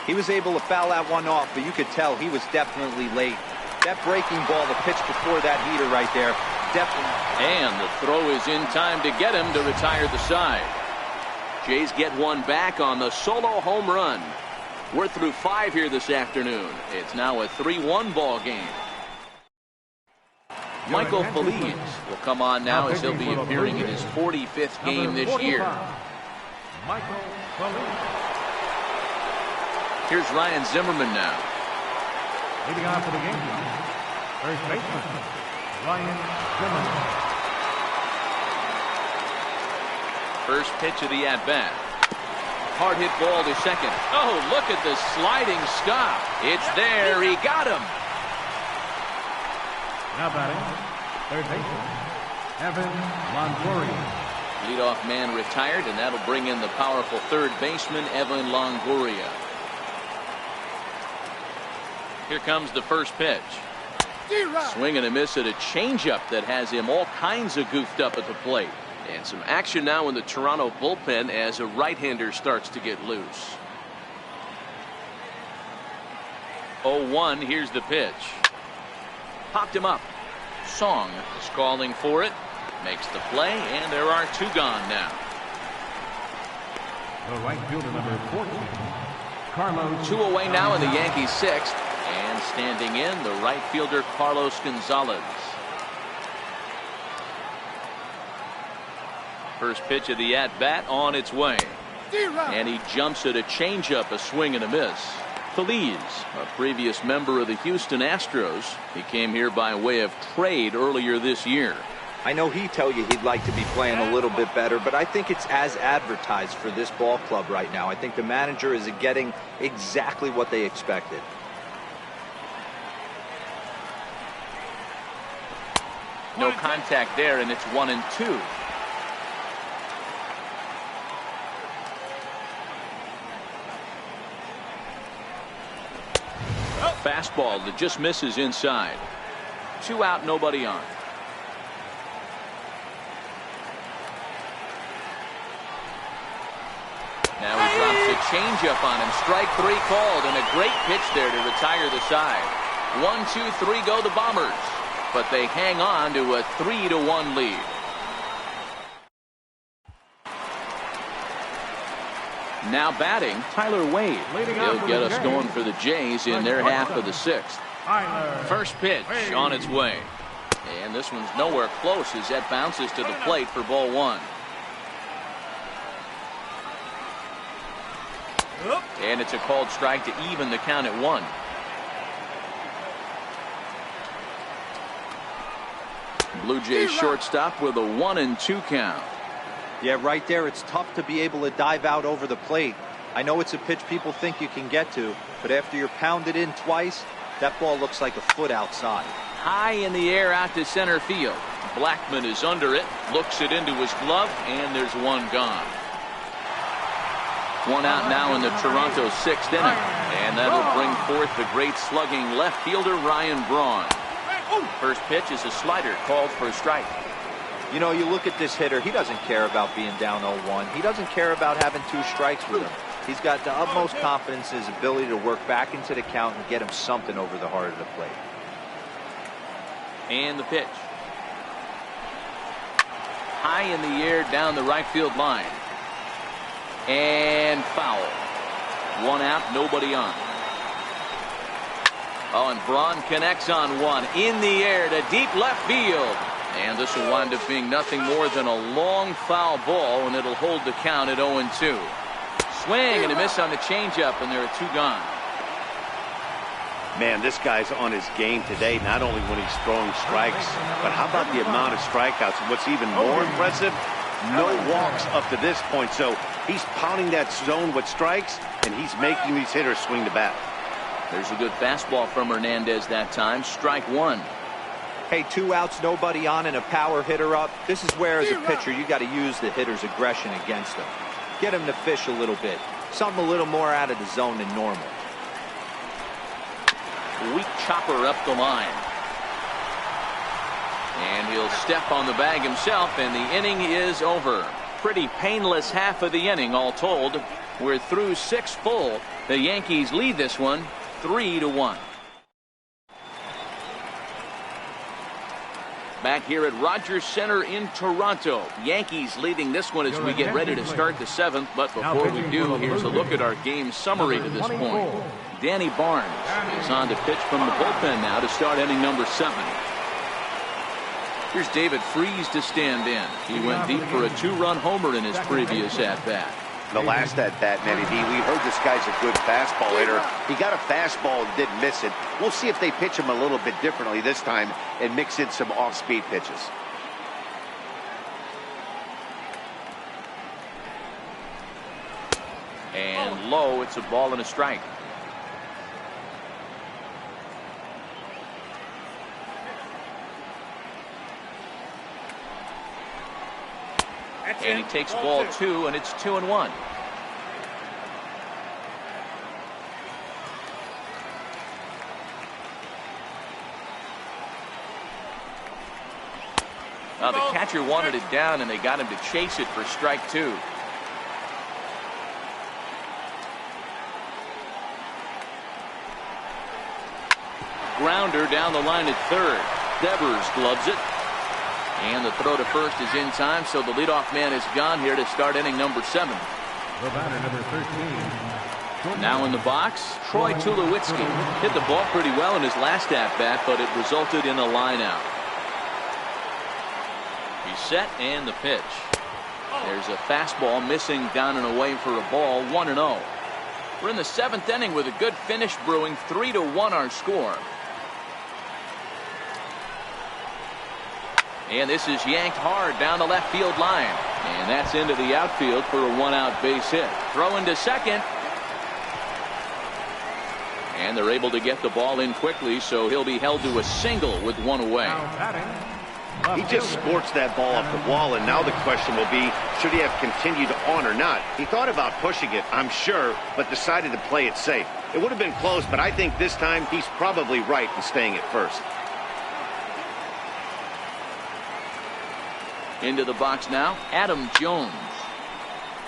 He was able to foul that one off, but you could tell he was definitely late. That breaking ball, the pitch before that heater right there, definitely. And the throw is in time to get him to retire the side. Jays get one back on the solo home run. We're through 5 here this afternoon. It's now a 3-1 ball game. Michael Feliz will come on now as he'll be appearing in his 45th game this year. Michael Feliz. Here's Ryan Zimmerman now. Leading off for the game, first baseman, Ryan Zimmerman. First pitch of the at-bat. Hard hit ball to second. Oh, look at the sliding stop. It's there. He got him. Now batting, third baseman, Evan Longoria. Leadoff man retired, and that'll bring in the powerful third baseman, Evan Longoria. Here comes the first pitch. Swing and a miss at a changeup that has him all kinds of goofed up at the plate. And some action now in the Toronto bullpen as a right-hander starts to get loose. 0-1, here's the pitch. Popped him up. Song is calling for it. Makes the play, and there are 2 gone now. The right fielder, number 14, Carlos. 2 away now in the Yankees' 6th. And standing in, the right fielder, Carlos Gonzalez. First pitch of the at-bat on its way. And he jumps at a changeup, a swing and a miss. Feliz, a previous member of the Houston Astros. He came here by way of trade earlier this year. I know he'd tell you he'd like to be playing a little bit better, but I think it's as advertised for this ball club right now. I think the manager is getting exactly what they expected. No contact there, and it's 1-2. Fastball that just misses inside. 2 out, nobody on. Now he drops a changeup on him. Strike 3 called, and a great pitch there to retire the side. 1-2-3 go the Bombers, but they hang on to a 3-1 lead. Now batting, Tyler Wade. He'll get us going for the Jays in their half of the 6th. First pitch on its way. And this one's nowhere close as that bounces to the plate for ball 1. And it's a called strike to even the count at 1. Blue Jays shortstop with a 1-2 count. Yeah, right there, it's tough to be able to dive out over the plate. I know it's a pitch people think you can get to, but after you're pounded in twice, that ball looks like a foot outside. High in the air out to center field. Blackman is under it, looks it into his glove, and there's one gone. 1 out now in the Toronto 6th inning, and that'll bring forth the great slugging left fielder Ryan Braun. First pitch is a slider called for a strike. You know, you look at this hitter, he doesn't care about being down 0-1. He doesn't care about having 2 strikes with him. He's got the utmost confidence in his ability to work back into the count and get him something over the heart of the plate. And the pitch. High in the air down the right field line. And foul. 1 out, nobody on. Oh, and Braun connects on one. In the air to deep left field. And this will wind up being nothing more than a long foul ball, and it'll hold the count at 0-2. Swing and a miss on the changeup, and there are 2 gone. Man, this guy's on his game today, not only when he's throwing strikes, but how about the amount of strikeouts? And what's even more impressive, no walks up to this point. So he's pounding that zone with strikes, and he's making these hitters swing the bat. There's a good fastball from Hernandez that time. Strike 1. Hey, 2 outs, nobody on, and a power hitter up. This is where, as a pitcher, you got to use the hitter's aggression against him. Get him to fish a little bit. Something a little more out of the zone than normal. Weak chopper up the line. And he'll step on the bag himself, and the inning is over. Pretty painless half of the inning, all told. We're through 6 full. The Yankees lead this one 3-1. Back here at Rogers Center in Toronto. Yankees leading this one as we get ready to start the 7th. But before we do, here's a look at our game summary to this point. Danny Barnes is on to pitch from the bullpen now to start inning number 7. Here's David Freese to stand in. He went deep for a 2-run homer in his previous at-bat. The last at-bat, Manny D, we heard this guy's a good fastball hitter. He got a fastball and didn't miss it. We'll see if they pitch him a little bit differently this time and mix in some off-speed pitches. And low, it's a ball and a strike. And he takes ball 2, and it's 2-1. The catcher wanted it down, and they got him to chase it for strike 2. Grounder down the line at third. Devers gloves it. And the throw to first is in time, so the leadoff man is gone here to start inning number 7. The batter, number 13. Now in the box, Troy Tulowitzki hit the ball pretty well in his last at-bat, but it resulted in a line out. He's set, and the pitch. There's a fastball missing down and away for a ball, 1-0. We're in the 7th inning with a good finish brewing, 3-1 our score. And this is yanked hard down the left field line. And that's into the outfield for a 1-out base hit. Throw into second. And they're able to get the ball in quickly, so he'll be held to a single with 1 away. Now batting, He just scorched that ball off the wall, and now the question will be, should he have continued on or not? He thought about pushing it, I'm sure, but decided to play it safe. It would have been close, but I think this time he's probably right in staying at first. Into the box now, Adam Jones.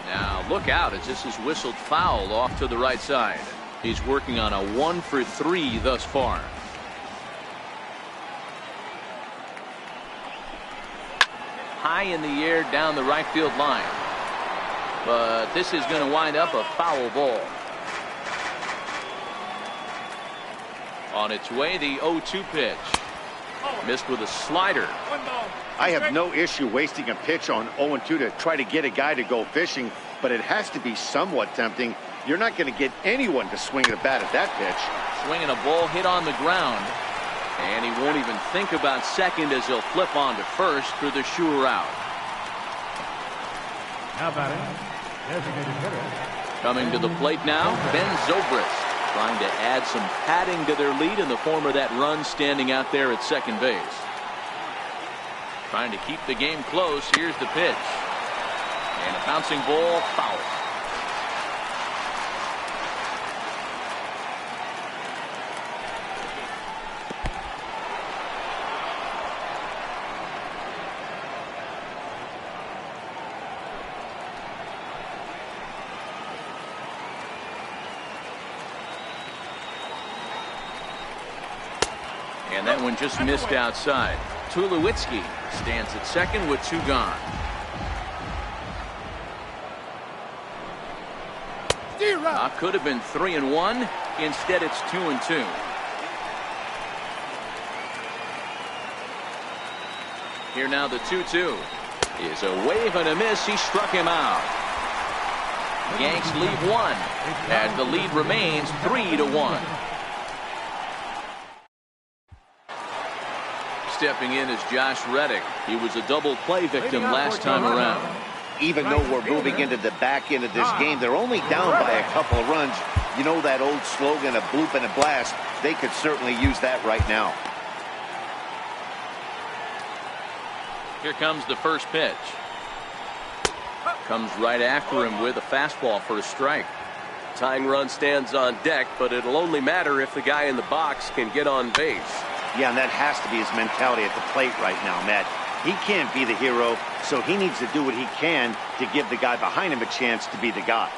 Now look out as this is whistled foul off to the right side. He's working on a 1-for-3 thus far. High in the air down the right field line. But this is going to wind up a foul ball. On its way, the 0-2 pitch. Missed with a slider. I have no issue wasting a pitch on 0-2 to try to get a guy to go fishing, but it has to be somewhat tempting. You're not going to get anyone to swing a bat at that pitch. Swinging a ball hit on the ground. And he won't even think about second as he'll flip on to first for the sure out. Now batting, designated hitter. Coming to the plate now, Ben Zobrist, trying to add some padding to their lead in the form of that run standing out there at second base. Trying to keep the game close. Here's the pitch. And a bouncing ball, foul. And that one just missed outside. Tulowitzki stands at second with 2 gone. Could have been 3-1. Instead, it's 2-2. Here now the 2-2 is a wave and a miss. He struck him out. Yanks leave 1 as the lead remains 3-1. Stepping in is Josh Reddick. He was a double play victim last time around. Even though we're moving into the back end of this game, they're only down by a couple of runs. You know that old slogan, a bloop and a blast. They could certainly use that right now. Here comes the first pitch. Comes right after him with a fastball for a strike. Tying run stands on deck, but it'll only matter if the guy in the box can get on base. Yeah, and that has to be his mentality at the plate right now, Matt. He can't be the hero, so he needs to do what he can to give the guy behind him a chance to be the guy.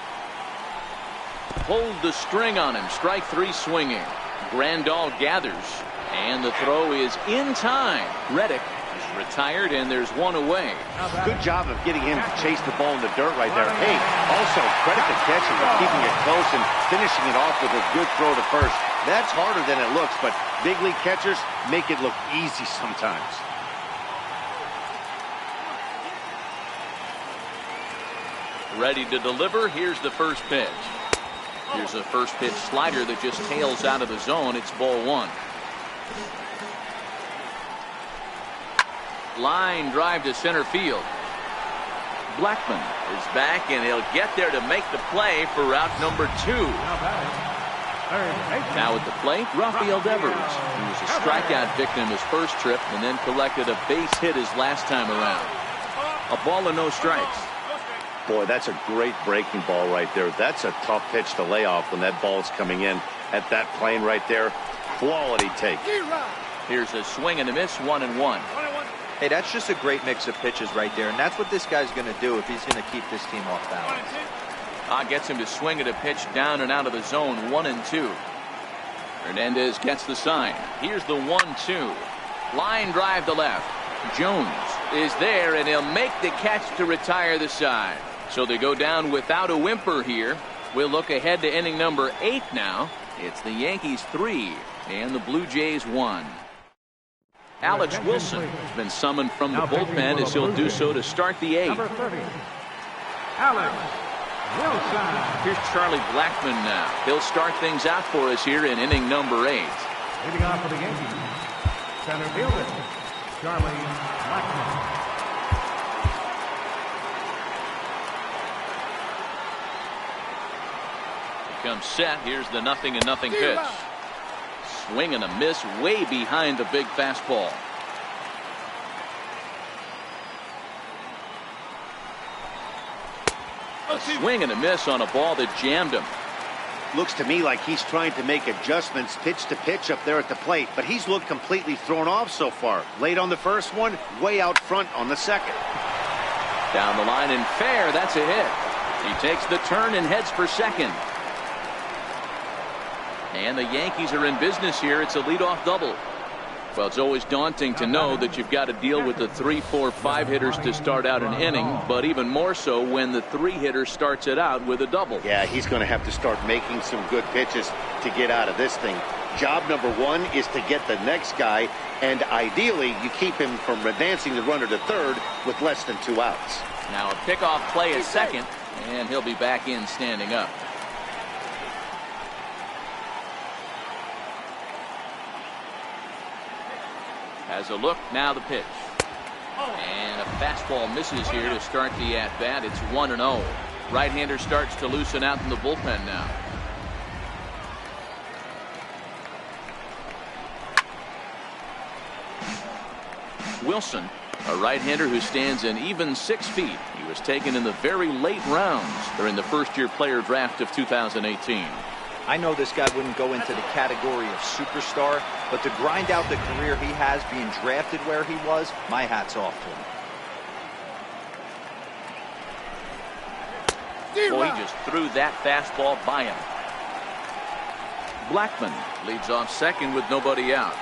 Pulled the string on him. Strike 3 swinging. Grandal gathers. And the throw is in time. Reddick is retired, and there's 1 away. Good job of getting him to chase the ball in the dirt right there. Hey, also credit the catcher for keeping it close and finishing it off with a good throw to first. That's harder than it looks, but big league catchers make it look easy sometimes. Ready to deliver. Here's the first pitch. Here's a first pitch slider that just tails out of the zone. It's ball 1. Line drive to center field. Blackman is back, and he'll get there to make the play for route number 2. Now at the plate, Rafael Devers. He was a strikeout victim his first trip and then collected a base hit his last time around. A ball and no strikes. Boy, that's a great breaking ball right there. That's a tough pitch to lay off when that ball's coming in at that plane right there. Quality take. Here's a swing and a miss, 1-1. Hey, that's just a great mix of pitches right there, and that's what this guy's going to do if he's going to keep this team off balance. Gets him to swing at a pitch down and out of the zone, 1-2. Hernandez gets the sign. Here's the 1-2. Line drive to left. Jones is there, and he'll make the catch to retire the side. So they go down without a whimper here. We'll look ahead to inning number 8 now. It's the Yankees 3 and the Blue Jays 1. Alex Wilson has been summoned from the bullpen as he'll do so to start the 8th. Number 30, Alex Wilson. Here's Charlie Blackman now. He'll start things out for us here in inning number 8. Leading off for the Yankees, center fielder, Charlie Blackman. Comes set. Here's the 0-0 pitch. Swing and a miss way behind the big fastball. A swing and a miss on a ball that jammed him. Looks to me like he's trying to make adjustments pitch to pitch up there at the plate, but he's looked completely thrown off so far. Late on the first one, way out front on the second. Down the line and fair, that's a hit. He takes the turn and heads for second. And the Yankees are in business here. It's a leadoff double. Well, it's always daunting to know that you've got to deal with the 3, 4, 5 hitters to start out an inning, but even more so when the 3 hitter starts it out with a double. Yeah, he's going to have to start making some good pitches to get out of this thing. Job number 1 is to get the next guy, and ideally you keep him from advancing the runner to third with less than 2 outs. Now a pickoff play at second, and he'll be back in standing up. Has a look, now the pitch. And a fastball misses here to start the at-bat. It's 1-0. Right-hander starts to loosen out in the bullpen now. Wilson, a right-hander who stands an even 6 feet. He was taken in the very late rounds during the first-year player draft of 2018. I know this guy wouldn't go into the category of superstar, but to grind out the career he has being drafted where he was, my hat's off to him. Boy, he just threw that fastball by him. Blackman leads off second with nobody out.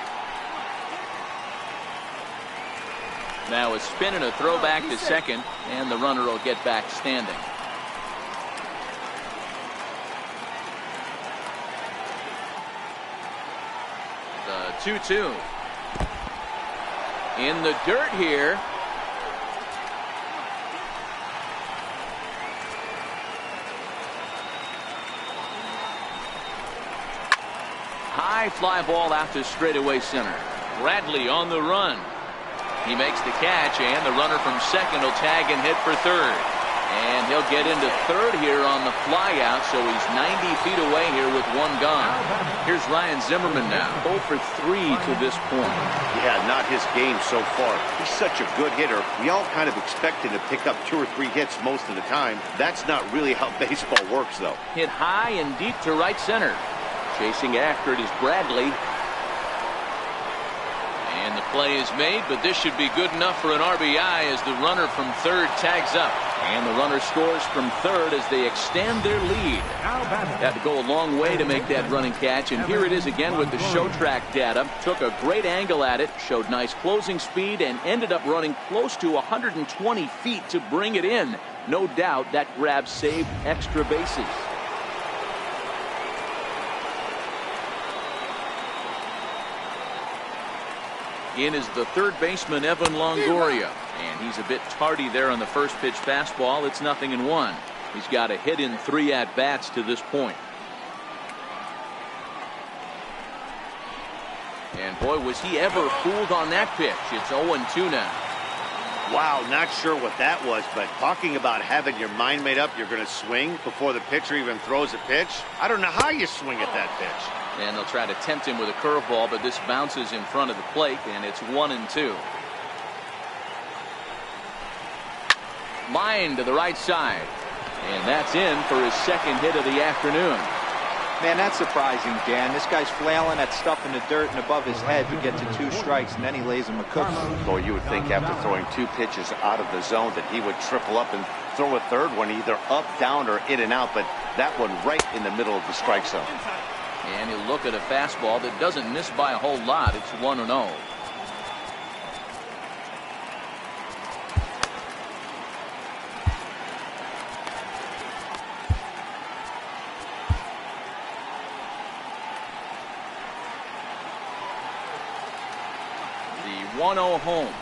Now a spin and a throw back to second, and the runner will get back standing. The 2-2. In the dirt here. High fly ball out to straightaway center. Bradley on the run. He makes the catch, and the runner from second will tag and hit for third. And he'll get into third here on the fly out, so he's 90 feet away here with 1 gone. Here's Ryan Zimmerman now, 0 for 3 to this point. Yeah, not his game so far. He's such a good hitter. We all kind of expect him to pick up 2 or 3 hits most of the time. That's not really how baseball works, though. Hit high and deep to right center. Chasing after it is Bradley. And the play is made, but this should be good enough for an RBI as the runner from third tags up. And the runner scores from third as they extend their lead. Had to go a long way to make that running catch, and here it is again with the show track data. Took a great angle at it, showed nice closing speed, and ended up running close to 120 feet to bring it in. No doubt that grab saved extra bases. In is the third baseman, Evan Longoria. And he's a bit tardy there on the first pitch fastball. It's 0-1. He's got a hit in 3 at-bats to this point. And boy, was he ever fooled on that pitch. It's 0-2 now. Wow, not sure what that was, but talking about having your mind made up you're going to swing before the pitcher even throws a pitch. I don't know how you swing at that pitch. And they'll try to tempt him with a curveball, but this bounces in front of the plate, and it's 1-2. Line to the right side. And that's in for his second hit of the afternoon. Man, that's surprising, Dan. This guy's flailing at stuff in the dirt and above his head to get to 2 strikes, and then he lays him a cookie. Boy, you would think after throwing 2 pitches out of the zone that he would triple up and throw a third one either up, down, or in and out, but that one right in the middle of the strike zone. And he'll look at a fastball that doesn't miss by a whole lot. It's 1-0. The 1-0 home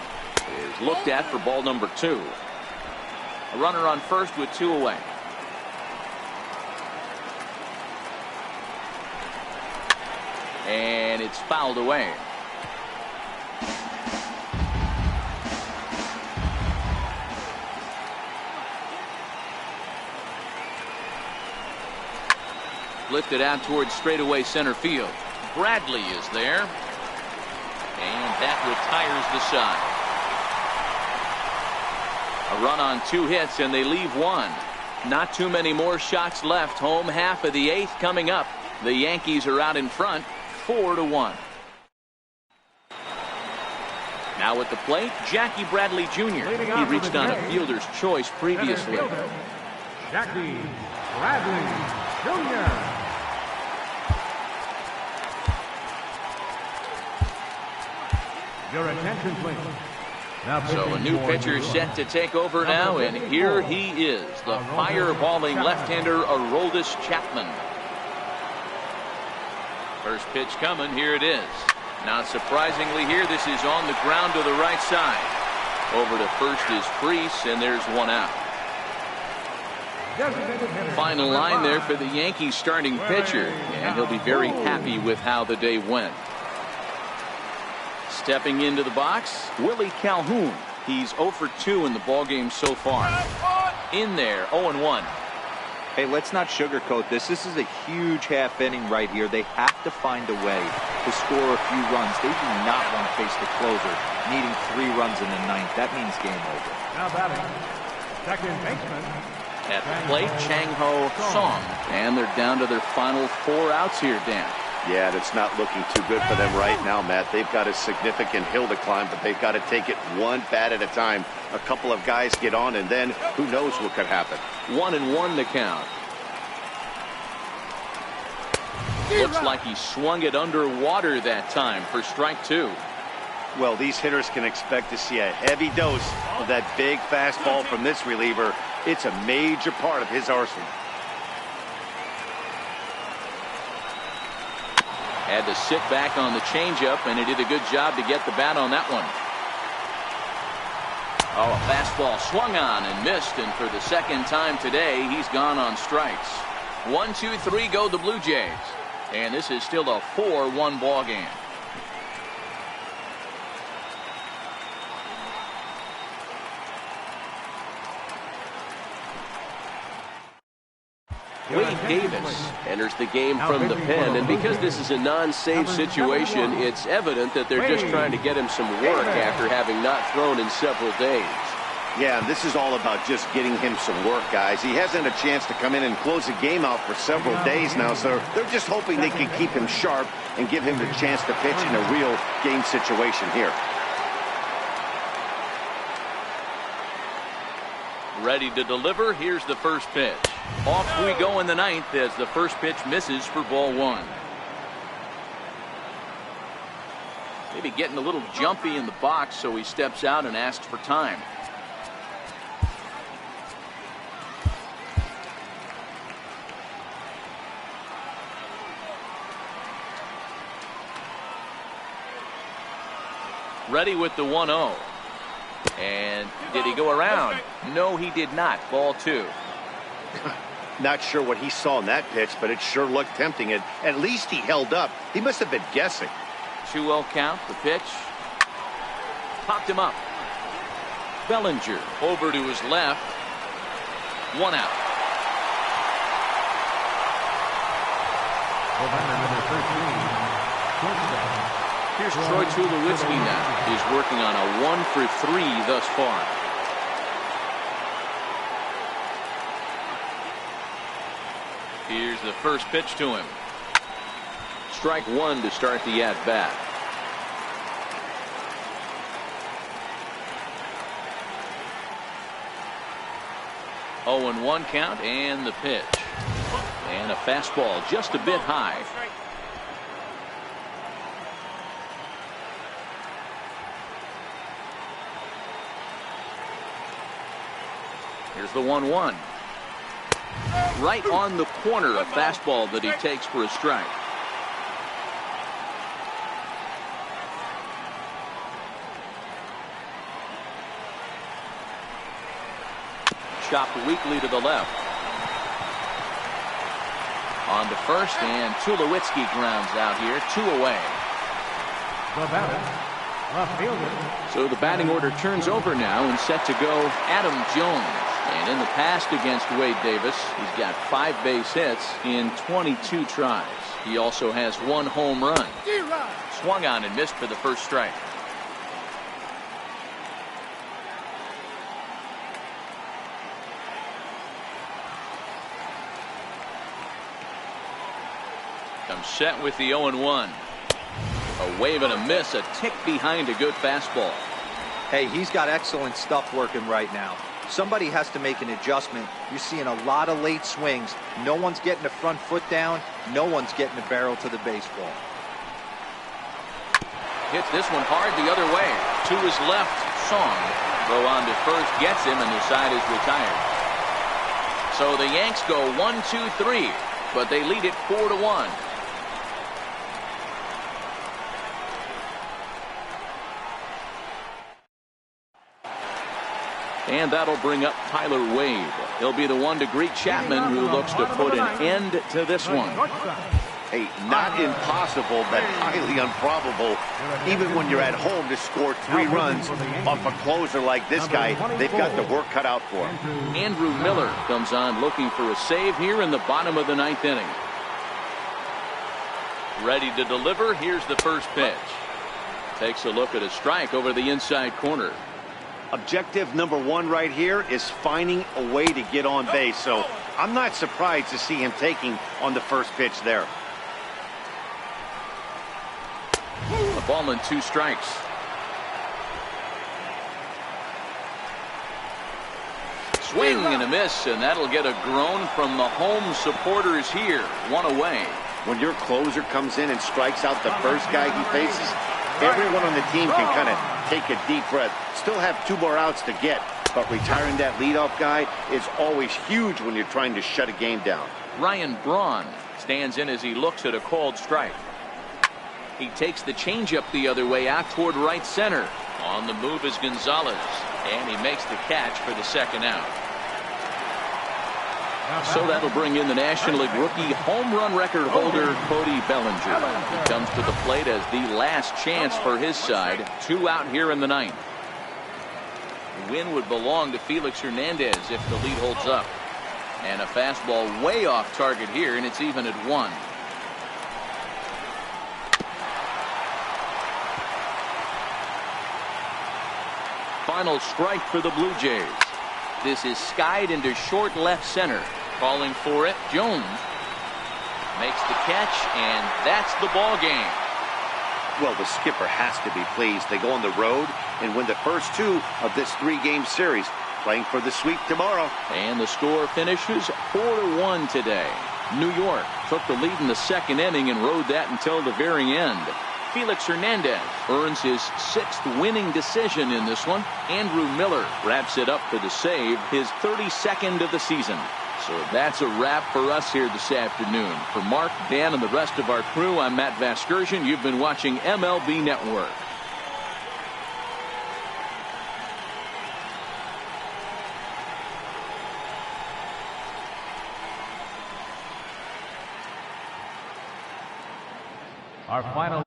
is looked at for ball number 2. A runner on first with 2 away. And it's fouled away. Lifted out towards straightaway center field. Bradley is there. And that retires the side. A run on 2 hits, and they leave 1. Not too many more shots left. Home half of the 8th coming up. The Yankees are out in front 4-1. Now at the plate, Jackie Bradley Jr. He reached on a fielder's choice previously. Jackie Bradley Jr. Your attention, please. So a new pitcher set to take over now, and here he is, the fireballing left-hander Aroldis Chapman. First pitch coming, here it is. Not surprisingly here, this is on the ground to the right side. Over to first is Priest, and there's one out. Final line there for the Yankees starting pitcher, and he'll be very happy with how the day went. Stepping into the box, Willie Calhoun. He's 0 for 2 in the ballgame so far. In there, 0-1. Hey, let's not sugarcoat this. This is a huge half inning right here. They have to find a way to score a few runs. They do not want to face the closer, needing 3 runs in the 9th. That means game over. Now batting, second baseman. At the plate, Chang-Ho Song. And they're down to their final 4 outs here, Dan. Yeah, and it's not looking too good for them right now, Matt. They've got a significant hill to climb, but they've got to take it one bat at a time. A couple of guys get on, and then who knows what could happen. 1-1 to count. Looks like he swung it underwater that time for strike 2. Well, these hitters can expect to see a heavy dose of that big fastball from this reliever. It's a major part of his arsenal. Had to sit back on the changeup, and he did a good job to get the bat on that one. Oh, a fastball swung on and missed, and for the second time today, he's gone on strikes. 1, 2, 3 go the Blue Jays. And this is still a 4-1 ball game. Wade Davis enters the game from the pen, and because this is a non-save situation, it's evident that they're just trying to get him some work after having not thrown in several days. Yeah, this is all about just getting him some work, guys. He hasn't had a chance to come in and close the game out for several days now, so they're just hoping they can keep him sharp and give him the chance to pitch in a real game situation here. Ready to deliver. Here's the first pitch. Off we go in the 9th as the first pitch misses for ball 1. Maybe getting a little jumpy in the box, so he steps out and asks for time. Ready with the 1-0. And did he go around? No, he did not. Ball 2. Not sure what he saw in that pitch, but it sure looked tempting. And at least he held up. He must have been guessing. 2-0 count. The pitch. Popped him up. Bellinger over to his left. 1 out. Here's Troy Tulowitzki now. He's working on a 1 for 3 thus far. Here's the first pitch to him. Strike 1 to start the at-bat. Oh, and 1 count, and the pitch. And a fastball just a bit high. Here's the 1-1. Right on the corner, a fastball that he takes for a strike. Chopped weakly to the left. On to first, and Tulowitzki grounds out here. 2 away. The batter, left fielder. So the batting order turns over now, and set to go Adam Jones. And in the past against Wade Davis, he's got 5 base hits in 22 tries. He also has 1 home run. Swung on and missed for the first strike. Comes set with the 0-1. A wave and a miss, a tick behind a good fastball. Hey, he's got excellent stuff working right now. Somebody has to make an adjustment. You're seeing a lot of late swings. No one's getting the front foot down. No one's getting the barrel to the baseball. Hits this one hard the other way. To his left, Song. Throw on to first, gets him, and the side is retired. So the Yanks go 1-2-3, but they lead it 4-1. And that'll bring up Tyler Wade. He'll be the one to greet Chapman, who looks to put an end to this one. Hey, not impossible, but highly improbable. Even when you're at home to score 3 runs off a closer like this guy, they've got the work cut out for him. Andrew Miller comes on looking for a save here in the bottom of the 9th inning. Ready to deliver. Here's the first pitch. Takes a look at a strike over the inside corner. Objective number 1 right here is finding a way to get on base. So I'm not surprised to see him taking on the first pitch there. A ball and 2 strikes. Swing and a miss, and that'll get a groan from the home supporters here. 1 away. When your closer comes in and strikes out the first guy he faces, everyone on the team can kind of take a deep breath. Still have 2 more outs to get, but retiring that leadoff guy is always huge when you're trying to shut a game down. Ryan Braun stands in as he looks at a called strike. He takes the changeup the other way out toward right center. On the move is Gonzalez, and he makes the catch for the second out. So that'll bring in the National League rookie home run record holder Cody Bellinger. He comes to the plate as the last chance for his side. 2 out here in the 9th. The win would belong to Felix Hernandez if the lead holds up. And a fastball way off target here, and it's even at 1. Final strike for the Blue Jays. This is skied into short left center. Calling for it, Jones makes the catch, and that's the ball game. Well, the skipper has to be pleased. They go on the road and win the first 2 of this 3-game series, playing for the sweep tomorrow. And the score finishes 4-1 today. New York took the lead in the 2nd inning and rode that until the very end. Felix Hernandez earns his 6th winning decision in this one. Andrew Miller wraps it up for the save, his 32nd of the season. So that's a wrap for us here this afternoon. For Mark, Dan, and the rest of our crew, I'm Matt Vasgersian. You've been watching MLB Network. Our final